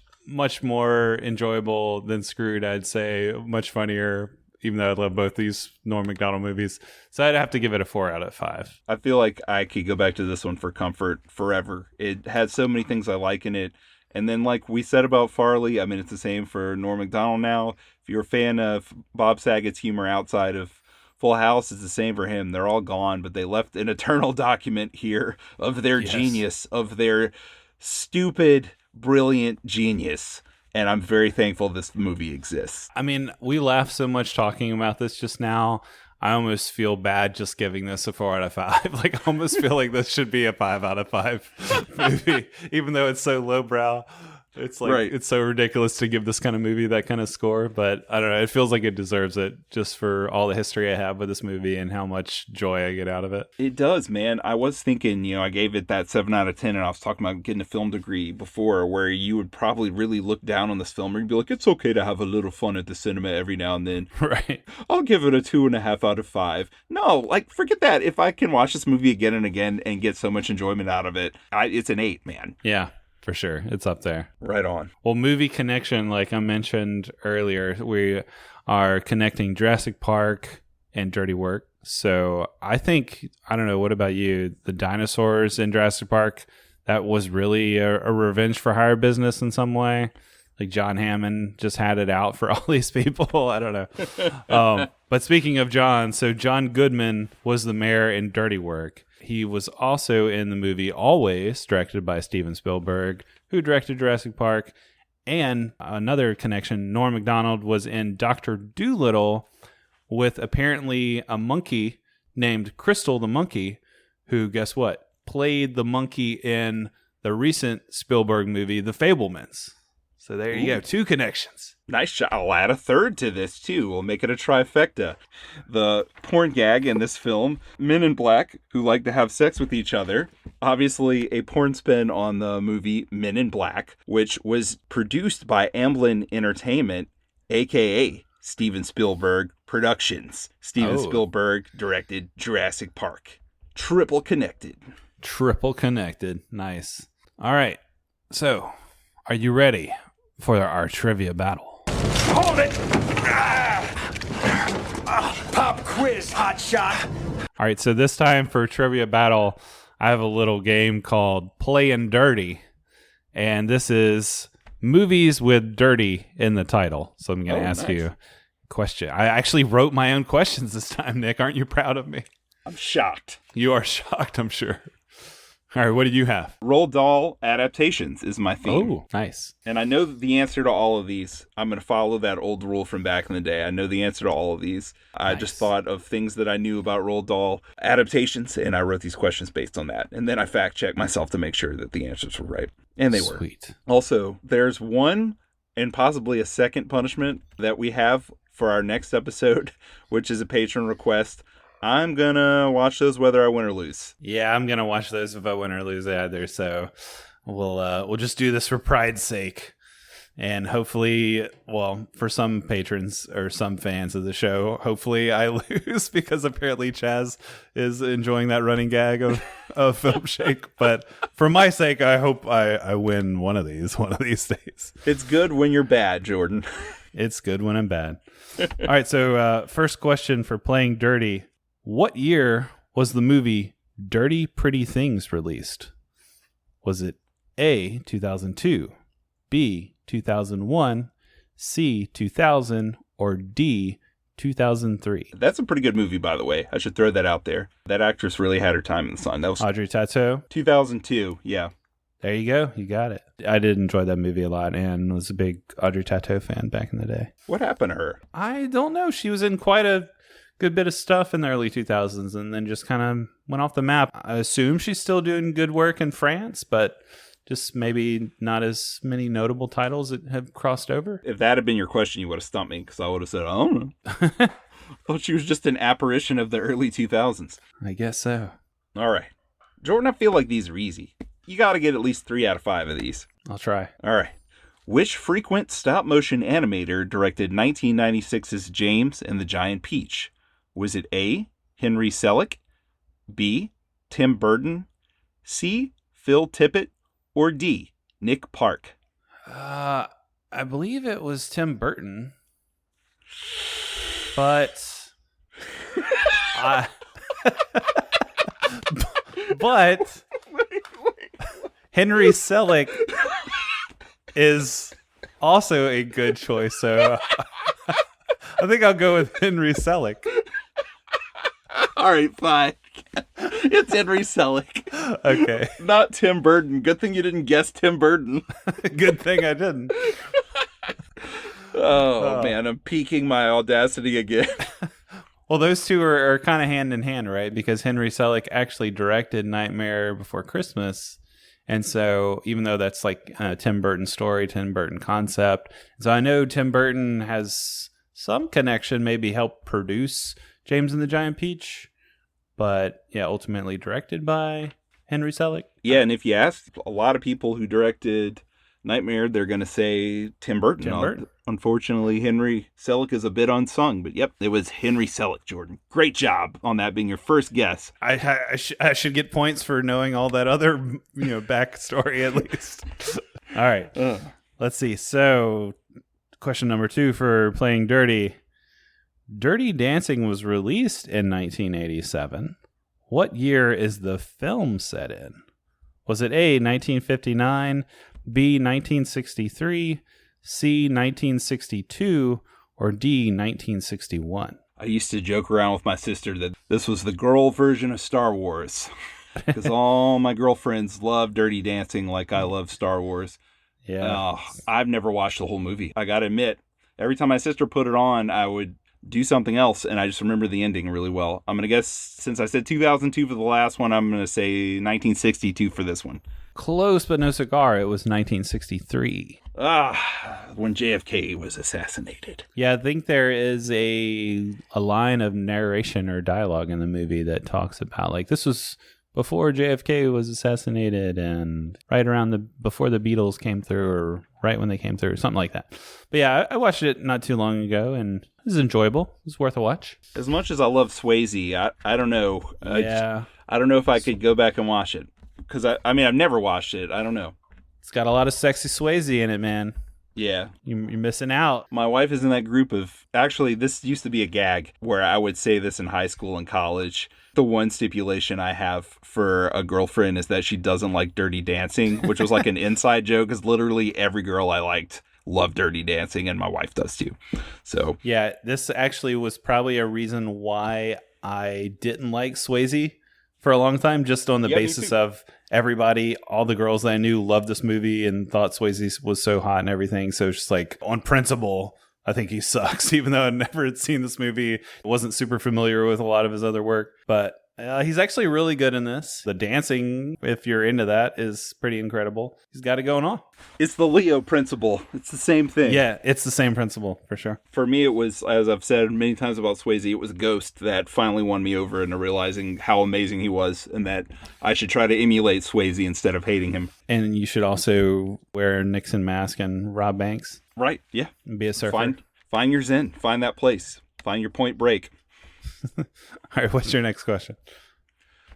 more enjoyable than Screwed, I'd say. Much funnier, even though I love both these Norm McDonald movies. So I'd have to give it a 4 out of 5. I feel like I could go back to this one for comfort forever. It has so many things I like in it. And then, like we said about Farley, I mean, it's the same for Norm McDonald now. If you're a fan of Bob Saget's humor outside of Full House, it's the same for him. They're all gone, but they left an eternal document here of their genius, of their stupid, brilliant genius. And I'm very thankful this movie exists. I mean, we laughed so much talking about this just now. I almost feel bad just giving this a 4 out of 5. Like, I almost feel like this should be a 5 out of 5 movie, even though it's so lowbrow. It's like, It's so ridiculous to give this kind of movie that kind of score, but I don't know. It feels like it deserves it just for all the history I have with this movie and how much joy I get out of it. It does, man. I was thinking, I gave it that 7 out of 10, and I was talking about getting a film degree before, where you would probably really look down on this film, or you'd be like, it's okay to have a little fun at the cinema every now and then. Right. I'll give it a 2.5 out of 5. No, like, forget that. If I can watch this movie again and again and get so much enjoyment out of it, it's an 8, man. Yeah. For sure. It's up there. Right on. Well, movie connection, like I mentioned earlier, we are connecting Jurassic Park and Dirty Work. So I think, I don't know, what about you? The dinosaurs in Jurassic Park, that was really a revenge for hire business in some way. Like John Hammond just had it out for all these people. I don't know. But speaking of John, so John Goodman was the mayor in Dirty Work. He was also in the movie Always, directed by Steven Spielberg, who directed Jurassic Park. And another connection, Norm McDonald was in Dr. Dolittle with apparently a monkey named Crystal the Monkey, who, guess what, played the monkey in the recent Spielberg movie, The Fabelmans. So there you go. 2 connections. Nice shot. I'll add a third to this, too. We'll make it a trifecta. The porn gag in this film, men in black who like to have sex with each other. Obviously, a porn spin on the movie Men in Black, which was produced by Amblin Entertainment, a.k.a. Steven Spielberg Productions. Steven Spielberg directed Jurassic Park. Triple connected. Nice. All right. So, are you ready for our trivia battle? Hold it! Pop quiz, hot shot. All right, so this time for trivia battle, I have a little game called Playin' Dirty, and this is movies with dirty in the title. So I'm going to ask you a question. I actually wrote my own questions this time, Nick. Aren't you proud of me? I'm shocked. You are shocked, I'm sure. All right, what did you have? Roald Dahl adaptations is my theme. Oh, nice. And I know the answer to all of these. I'm going to follow that old rule from back in the day. I know the answer to all of these. I just thought of things that I knew about Roald Dahl adaptations, and I wrote these questions based on that. And then I fact-checked myself to make sure that the answers were right. And they were. Sweet. Also, there's one and possibly a second punishment that we have for our next episode, which is a patron request. I'm going to watch those whether I win or lose. Yeah, I'm going to watch those if I win or lose either. So we'll just do this for pride's sake. And hopefully, well, for some patrons or some fans of the show, hopefully I lose because apparently Chaz is enjoying that running gag of Filmshake. But for my sake, I hope I win one of these days. It's good when you're bad, Jordan. It's good when I'm bad. All right, so first question for Playing Dirty. What year was the movie Dirty Pretty Things released? Was it A, 2002, B, 2001, C, 2000, or D, 2003? That's a pretty good movie, by the way. I should throw that out there. That actress really had her time in the sun. That was Audrey Tautou? 2002, yeah. There you go. You got it. I did enjoy that movie a lot and was a big Audrey Tautou fan back in the day. What happened to her? I don't know. She was in quite a good bit of stuff in the early 2000s and then just kind of went off the map. I assume she's still doing good work in France, but just maybe not as many notable titles that have crossed over. If that had been your question, you would have stumped me because I would have said, I don't know. I thought she was just an apparition of the early 2000s. I guess so. All right. Jordan, I feel like these are easy. You got to get at least 3 out of 5 of these. I'll try. All right. Which frequent stop-motion animator directed 1996's James and the Giant Peach? Was it A, Henry Selick, B, Tim Burton, C, Phil Tippett, or D, Nick Park? I believe it was Tim Burton, but but Henry Selick is also a good choice, so I think I'll go with Henry Selick. All right, fine. It's Henry Selick. Okay. Not Tim Burton. Good thing you didn't guess Tim Burton. Good thing I didn't. Oh, man, I'm piquing my audacity again. Well, those two are kind of hand in hand, right? Because Henry Selick actually directed Nightmare Before Christmas. And so even though that's like a Tim Burton story, Tim Burton concept. So I know Tim Burton has some connection, maybe helped produce James and the Giant Peach. But yeah, ultimately directed by Henry Selick. Yeah, and if you ask a lot of people who directed Nightmare, they're going to say Tim Burton. Tim Burton. Unfortunately, Henry Selick is a bit unsung, but yep, it was Henry Selick, Jordan. Great job on that being your first guess. I should get points for knowing all that other backstory at least. All right, let's see. So, question number 2 for Playing Dirty. Dirty Dancing was released in 1987. What year is the film set in? Was it A, 1959, B, 1963, C, 1962, or D, 1961? I used to joke around with my sister that this was the girl version of Star Wars. Because all my girlfriends love Dirty Dancing like I love Star Wars. Yeah. I've never watched the whole movie. I got to admit, every time my sister put it on, I would do something else, and I just remember the ending really well. I'm going to guess, since I said 2002 for the last one, I'm going to say 1962 for this one. Close, but no cigar. It was 1963. When JFK was assassinated. Yeah, I think there is a line of narration or dialogue in the movie that talks about, like, this was before JFK was assassinated and right around before the Beatles came through, or right when they came through, something like that. But yeah, I watched it not too long ago, and it was enjoyable. It was worth a watch. As much as I love Swayze, I don't know. Yeah. I don't know if I could go back and watch it. Because, I've never watched it. I don't know. It's got a lot of sexy Swayze in it, man. Yeah. You're missing out. My wife is in that group of... Actually, this used to be a gag where I would say this in high school and college. The one stipulation I have for a girlfriend is that she doesn't like Dirty Dancing, which was like an inside joke, because literally every girl I liked loved Dirty Dancing, and my wife does too. So yeah, this actually was probably a reason why I didn't like Swayze for a long time, just on the basis of everybody, all the girls that I knew loved this movie and thought Swayze was so hot and everything. So it's just like, on principle, I think he sucks, even though I'd never had seen this movie. Wasn't super familiar with a lot of his other work, but he's actually really good in this. The dancing, if you're into that, is pretty incredible. He's got it going on. It's the Leo principle. It's the same thing. Yeah, it's the same principle, for sure. For me, it was, as I've said many times about Swayze, it was Ghost that finally won me over into realizing how amazing he was, and that I should try to emulate Swayze instead of hating him. And you should also wear a Nixon mask and rob banks. Right, yeah. And be a surfer. Find your zen. Find that place. Find your Point Break. All right, what's your next question?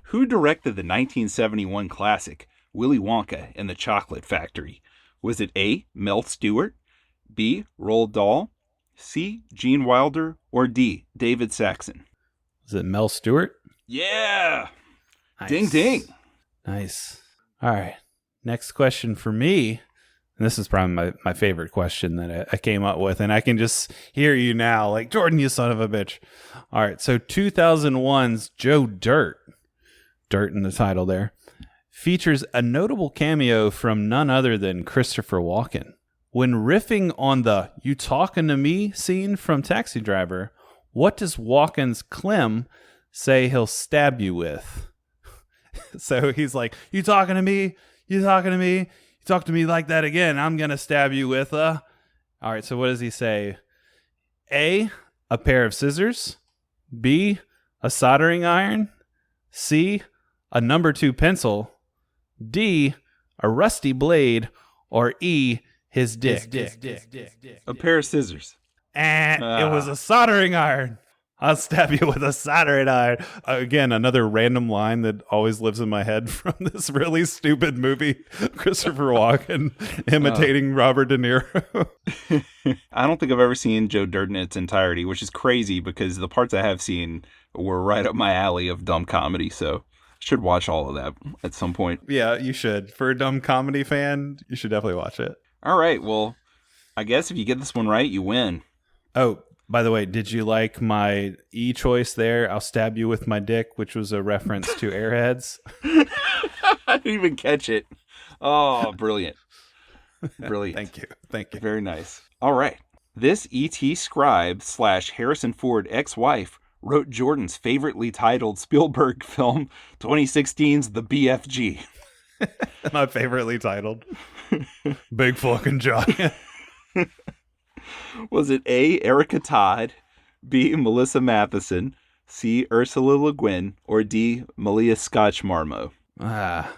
Who directed the 1971 classic Willy Wonka and the Chocolate Factory? Was it A, Mel Stewart, B, Roald Dahl, C, Gene Wilder, or D, David Saxon? Was it Mel Stewart? Yeah! Nice. Ding, ding. Nice. All right, next question for me. And this is probably my favorite question that I came up with, and I can just hear you now, like, Jordan, you son of a bitch. All right, so 2001's Joe Dirt in the title there, features a notable cameo from none other than Christopher Walken. When riffing on the "You talking to me" scene from Taxi Driver, what does Walken's Clem say he'll stab you with? So he's like, "You talking to me? You talking to me? You talk to me like that again, I'm going to stab you with a..." All right, so what does he say? A, a pair of scissors. B, a soldering iron. C, a number 2 pencil. D, a rusty blade. Or E, his dick. A pair of scissors. And it was a soldering iron. I'll stab you with a soldering iron. Again, another random line that always lives in my head from this really stupid movie. Christopher Walken imitating Robert De Niro. I don't think I've ever seen Joe Dirt in its entirety, which is crazy because the parts I have seen were right up my alley of dumb comedy. So I should watch all of that at some point. Yeah, you should. For a dumb comedy fan, you should definitely watch it. All right. Well, I guess if you get this one right, you win. Oh, by the way, did you like my E choice there? I'll stab you with my dick, which was a reference to Airheads. I didn't even catch it. Oh, brilliant. Brilliant. Thank you. Very nice. All right. This E.T. scribe / Harrison Ford ex-wife wrote Jordan's favoritely titled Spielberg film, 2016's The BFG. My favoritely titled. Big fucking giant. Was it A, Erica Todd, B, Melissa Matheson, C, Ursula Le Guin, or D, Malia Scotch Marmo? I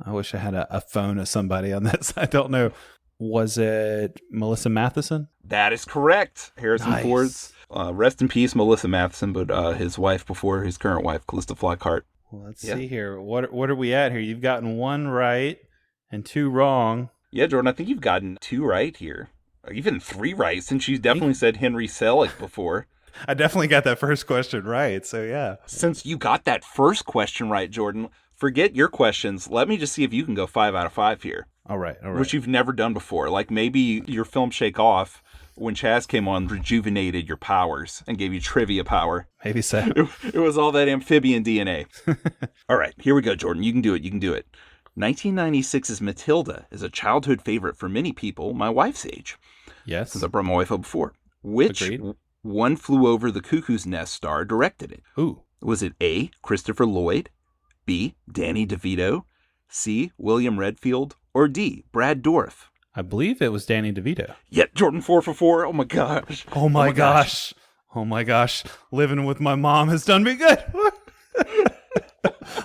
wish I had a phone of somebody on that side. I don't know. Was it Melissa Matheson? That is correct. Harrison Ford's, rest in peace, Melissa Matheson, but his wife before, his current wife, Callista Flockhart. Well, let's see here. What are we at here? You've gotten 1 right and 2 wrong. Yeah, Jordan, I think you've gotten 2 right here. Even 3 right, since you definitely said Henry Selick before. I definitely got that first question right, so yeah. Since you got that first question right, Jordan, forget your questions. Let me just see if you can go 5 out of 5 here. All right. Which you've never done before. Like maybe your Filmshake off, when Chaz came on, rejuvenated your powers and gave you trivia power. Maybe so. It was all that amphibian DNA. All right, here we go, Jordan. You can do it. 1996's Matilda is a childhood favorite for many people my wife's age. Yes. Since I brought my wife up before. Which Agreed. One Flew Over the Cuckoo's Nest star directed it? Ooh. Was it A, Christopher Lloyd, B, Danny DeVito, C. William Redfield, or D. Brad Dourif? I believe it was Danny DeVito. Yeah, Jordan 4 for 4. Oh my gosh. Oh my gosh. Oh my gosh. Living with my mom has done me good.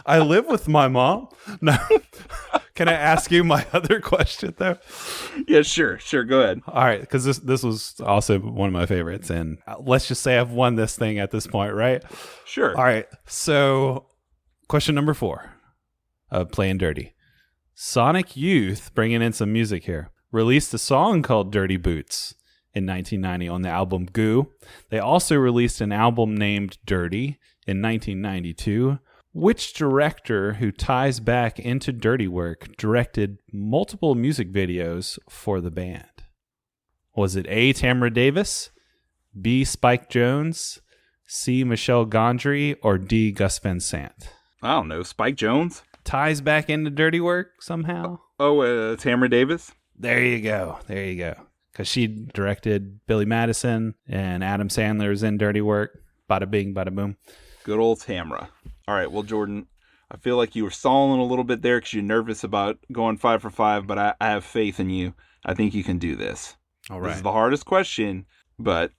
I live with my mom. No. Can I ask you my other question, though? Yeah, sure. Go ahead. All right, because this was also one of my favorites. And let's just say I've won this thing at this point, right? Sure. All right, so question number 4 of Playing Dirty. Sonic Youth, bringing in some music here, released a song called Dirty Boots in 1990 on the album Goo. They also released an album named Dirty in 1992. Which director who ties back into dirty work directed multiple music videos for the band? Was it A. Tamara Davis, B. Spike Jonze, C. Michel Gondry, or D. Gus Van Sant? I don't know. Spike Jonze? Ties back into dirty work somehow? Tamara Davis? There you go. Because she directed Billy Madison and Adam Sandler's in Dirty Work. Bada bing, bada boom. Good old Tamara. All right, well, Jordan, I feel like you were stalling a little bit there because you're nervous about going 5 for 5, but I have faith in you. I think you can do this. All right. This is the hardest question, but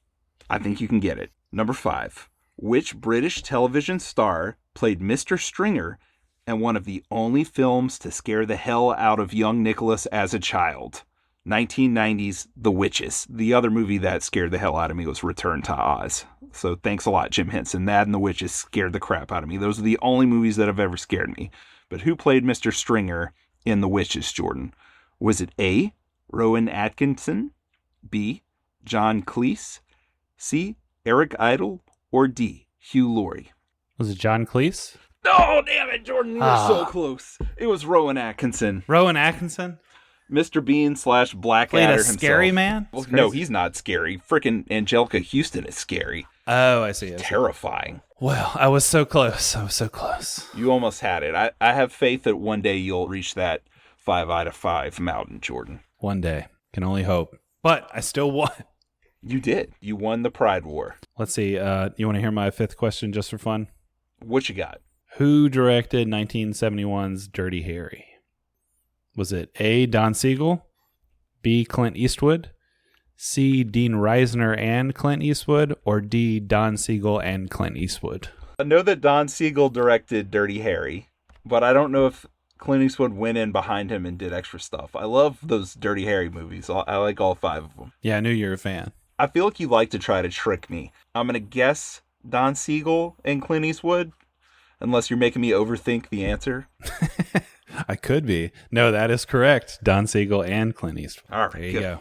I think you can get it. Number 5. Which British television star played Mr. Stringer in one of the only films to scare the hell out of young Nicholas as a child? 1990's The Witches. The other movie that scared the hell out of me was Return to Oz. So thanks a lot, Jim Henson. That and The Witches scared the crap out of me. Those are the only movies that have ever scared me. But who played Mr. Stringer in The Witches, Jordan? Was it A. Rowan Atkinson, B. John Cleese, C. Eric Idle, or D. Hugh Laurie? Was it John Cleese? Oh, damn it, Jordan. You were so close. It was Rowan Atkinson. Rowan Atkinson? Mr. Bean / Blackadder Played a himself. scary man? Well, no, he's not scary. Frickin' Angelica Houston is scary. Oh, I see. Terrifying. Well, I was so close. You almost had it. I have faith that one day you'll reach that 5 out of 5 mountain, Jordan. One day. Can only hope. But I still won. You did. You won the Pride War. Let's see. You want to hear my 5th question just for fun? What you got? Who directed 1971's Dirty Harry? Was it A. Don Siegel, B. Clint Eastwood, C. Dean Reisner and Clint Eastwood, or D. Don Siegel and Clint Eastwood? I know that Don Siegel directed Dirty Harry, but I don't know if Clint Eastwood went in behind him and did extra stuff. I love those Dirty Harry movies. I like all 5 of them. Yeah, I knew you were a fan. I feel like you like to try to trick me. I'm going to guess Don Siegel and Clint Eastwood, unless you're making me overthink the answer. I could be. No, that is correct. Don Siegel and Clint Eastwood. All right, there you go.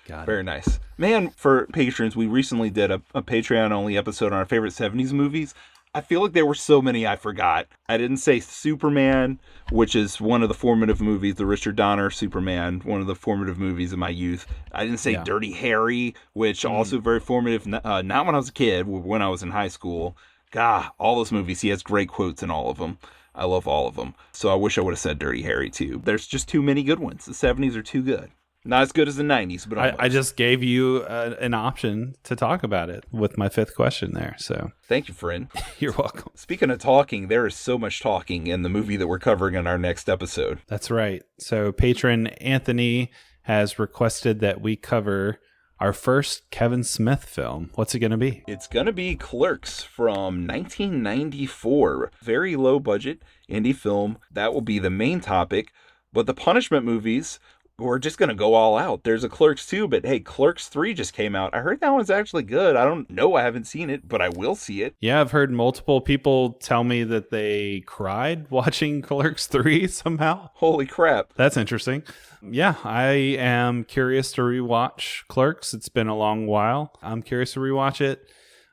Got Very it. nice. Man, for patrons, we recently did a Patreon-only episode on our favorite 70s movies. I feel like there were so many I forgot. I didn't say Superman, which is one of the formative movies, the Richard Donner Superman, one of the formative movies of my youth. I didn't say Dirty Harry, which also very formative, not when I was a kid, when I was in high school. God, all those movies, he has great quotes in all of them. I love all of them. So I wish I would have said Dirty Harry too. There's just too many good ones. The 70s are too good. Not as good as the 90s, but I just gave you an option to talk about it with my 5th question there. So thank you, friend. You're welcome. Speaking of talking, there is so much talking in the movie that we're covering in our next episode. That's right. So patron Anthony has requested that we cover our first Kevin Smith film. What's it going to be? It's going to be Clerks from 1994. Very low budget indie film. That will be the main topic. But the punishment movies, we're just going to go all out. There's a Clerks 2, but hey, Clerks 3 just came out. I heard that one's actually good. I don't know. I haven't seen it, but I will see it. Yeah, I've heard multiple people tell me that they cried watching Clerks 3 somehow. Holy crap. That's interesting. Yeah, I am curious to rewatch Clerks. It's been a long while. I'm curious to rewatch it.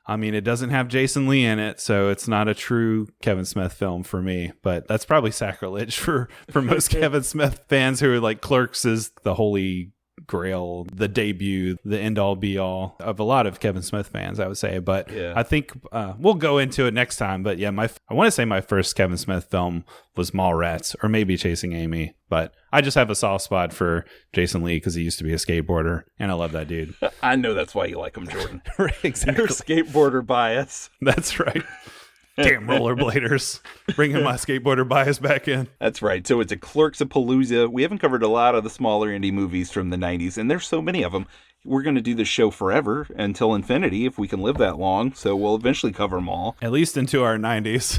I mean, it doesn't have Jason Lee in it, so it's not a true Kevin Smith film for me. But that's probably sacrilege for most Kevin Smith fans who are like, Clerks is the holy grail, the debut, the end-all be-all of a lot of Kevin Smith fans, I would say. But yeah. I think we'll go into it next time. But yeah, I want to say my first Kevin Smith film was Mallrats, or maybe Chasing Amy. But I just have a soft spot for Jason Lee because he used to be a skateboarder, and I love that dude. I know that's why you like him, Jordan. Right, exactly. Your skateboarder bias. That's right. Damn rollerbladers. Bringing my skateboarder bias back in. That's right. So it's a Clerks-a-Palooza. We haven't covered a lot of the smaller indie movies from the 90s, and there's so many of them. We're going to do this show forever until infinity if we can live that long, so we'll eventually cover them all. At least into our 90s.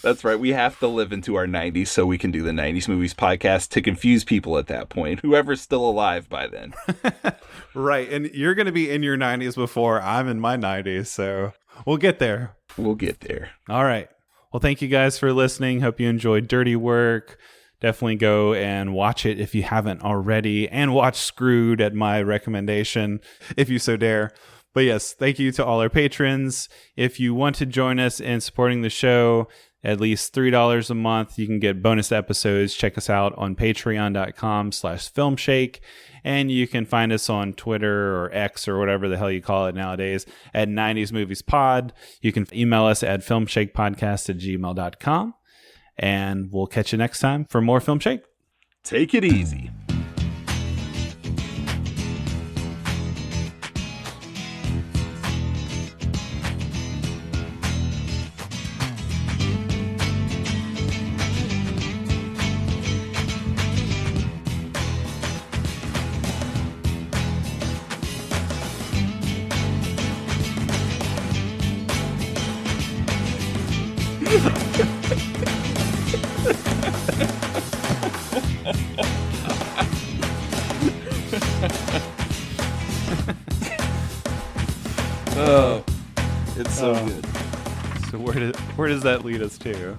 That's right. We have to live into our 90s so we can do the 90s Movies podcast to confuse people at that point, whoever's still alive by then. Right. And you're going to be in your 90s before I'm in my 90s, so we'll get there. We'll get there. All right. Well, thank you guys for listening. Hope you enjoyed Dirty Work. Definitely go and watch it if you haven't already, and watch Screwed at my recommendation, if you so dare. But yes, thank you to all our patrons. If you want to join us in supporting the show, at least $3 a month, you can get bonus episodes. Check us out on patreon.com/filmshake. And you can find us on Twitter or X or whatever the hell you call it nowadays at 90s Movies Pod. You can email us at filmshakepodcast@gmail.com. And we'll catch you next time for more Filmshake. Take it easy. Oh, it's so good. So where does that lead us to?